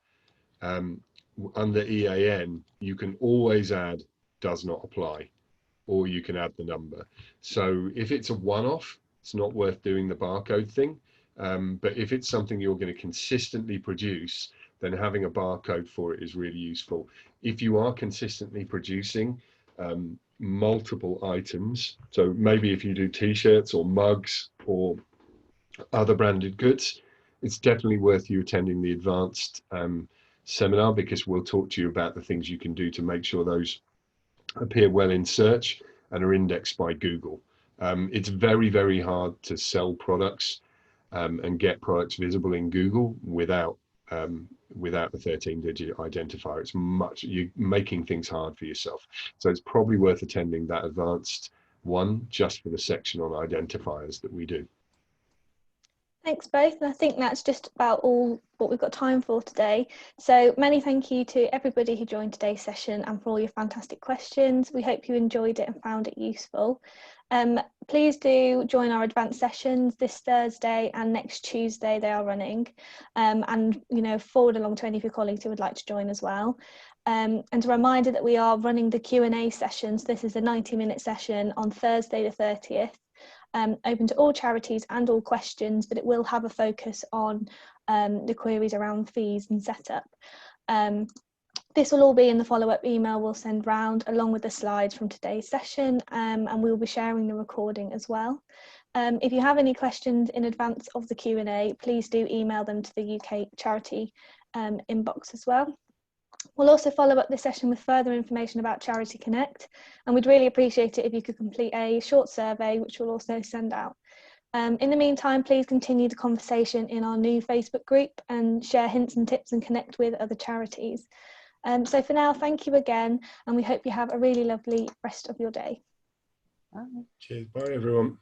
under EAN, you can always add does not apply, or you can add the number. So if it's a one-off, it's not worth doing the barcode thing. But if it's something you're going to consistently produce, then having a barcode for it is really useful. If you are consistently producing multiple items, so maybe if you do t-shirts or mugs or other branded goods, it's definitely worth you attending the advanced seminar, because we'll talk to you about the things you can do to make sure those appear well in search and are indexed by Google. It's very, very hard to sell products and get products visible in Google without the 13-digit identifier. It's you're making things hard for yourself. So it's probably worth attending that advanced one just for the section on identifiers that we do. Thanks both, and I think that's just about all what we've got time for today. So many thank you to everybody who joined today's session and for all your fantastic questions. We hope you enjoyed it and found it useful. Please do join our advanced sessions this Thursday and next Tuesday. They are running, and forward along to any of your colleagues who would like to join as well. And a reminder that we are running the Q&A sessions. This is a 90-minute session on Thursday the 30th. Open to all charities and all questions, but it will have a focus on the queries around fees and setup. This will all be in the follow-up email we'll send round, along with the slides from today's session, and we'll be sharing the recording as well. If you have any questions in advance of the Q&A, please do email them to the UK Charity inbox as well. We'll also follow up this session with further information about Charity Connect, and we'd really appreciate it if you could complete a short survey, which we'll also send out. In the meantime, please continue the conversation in our new Facebook group and share hints and tips and connect with other charities. So for now, thank you again, and we hope you have a really lovely rest of your day. Bye. Cheers, bye everyone.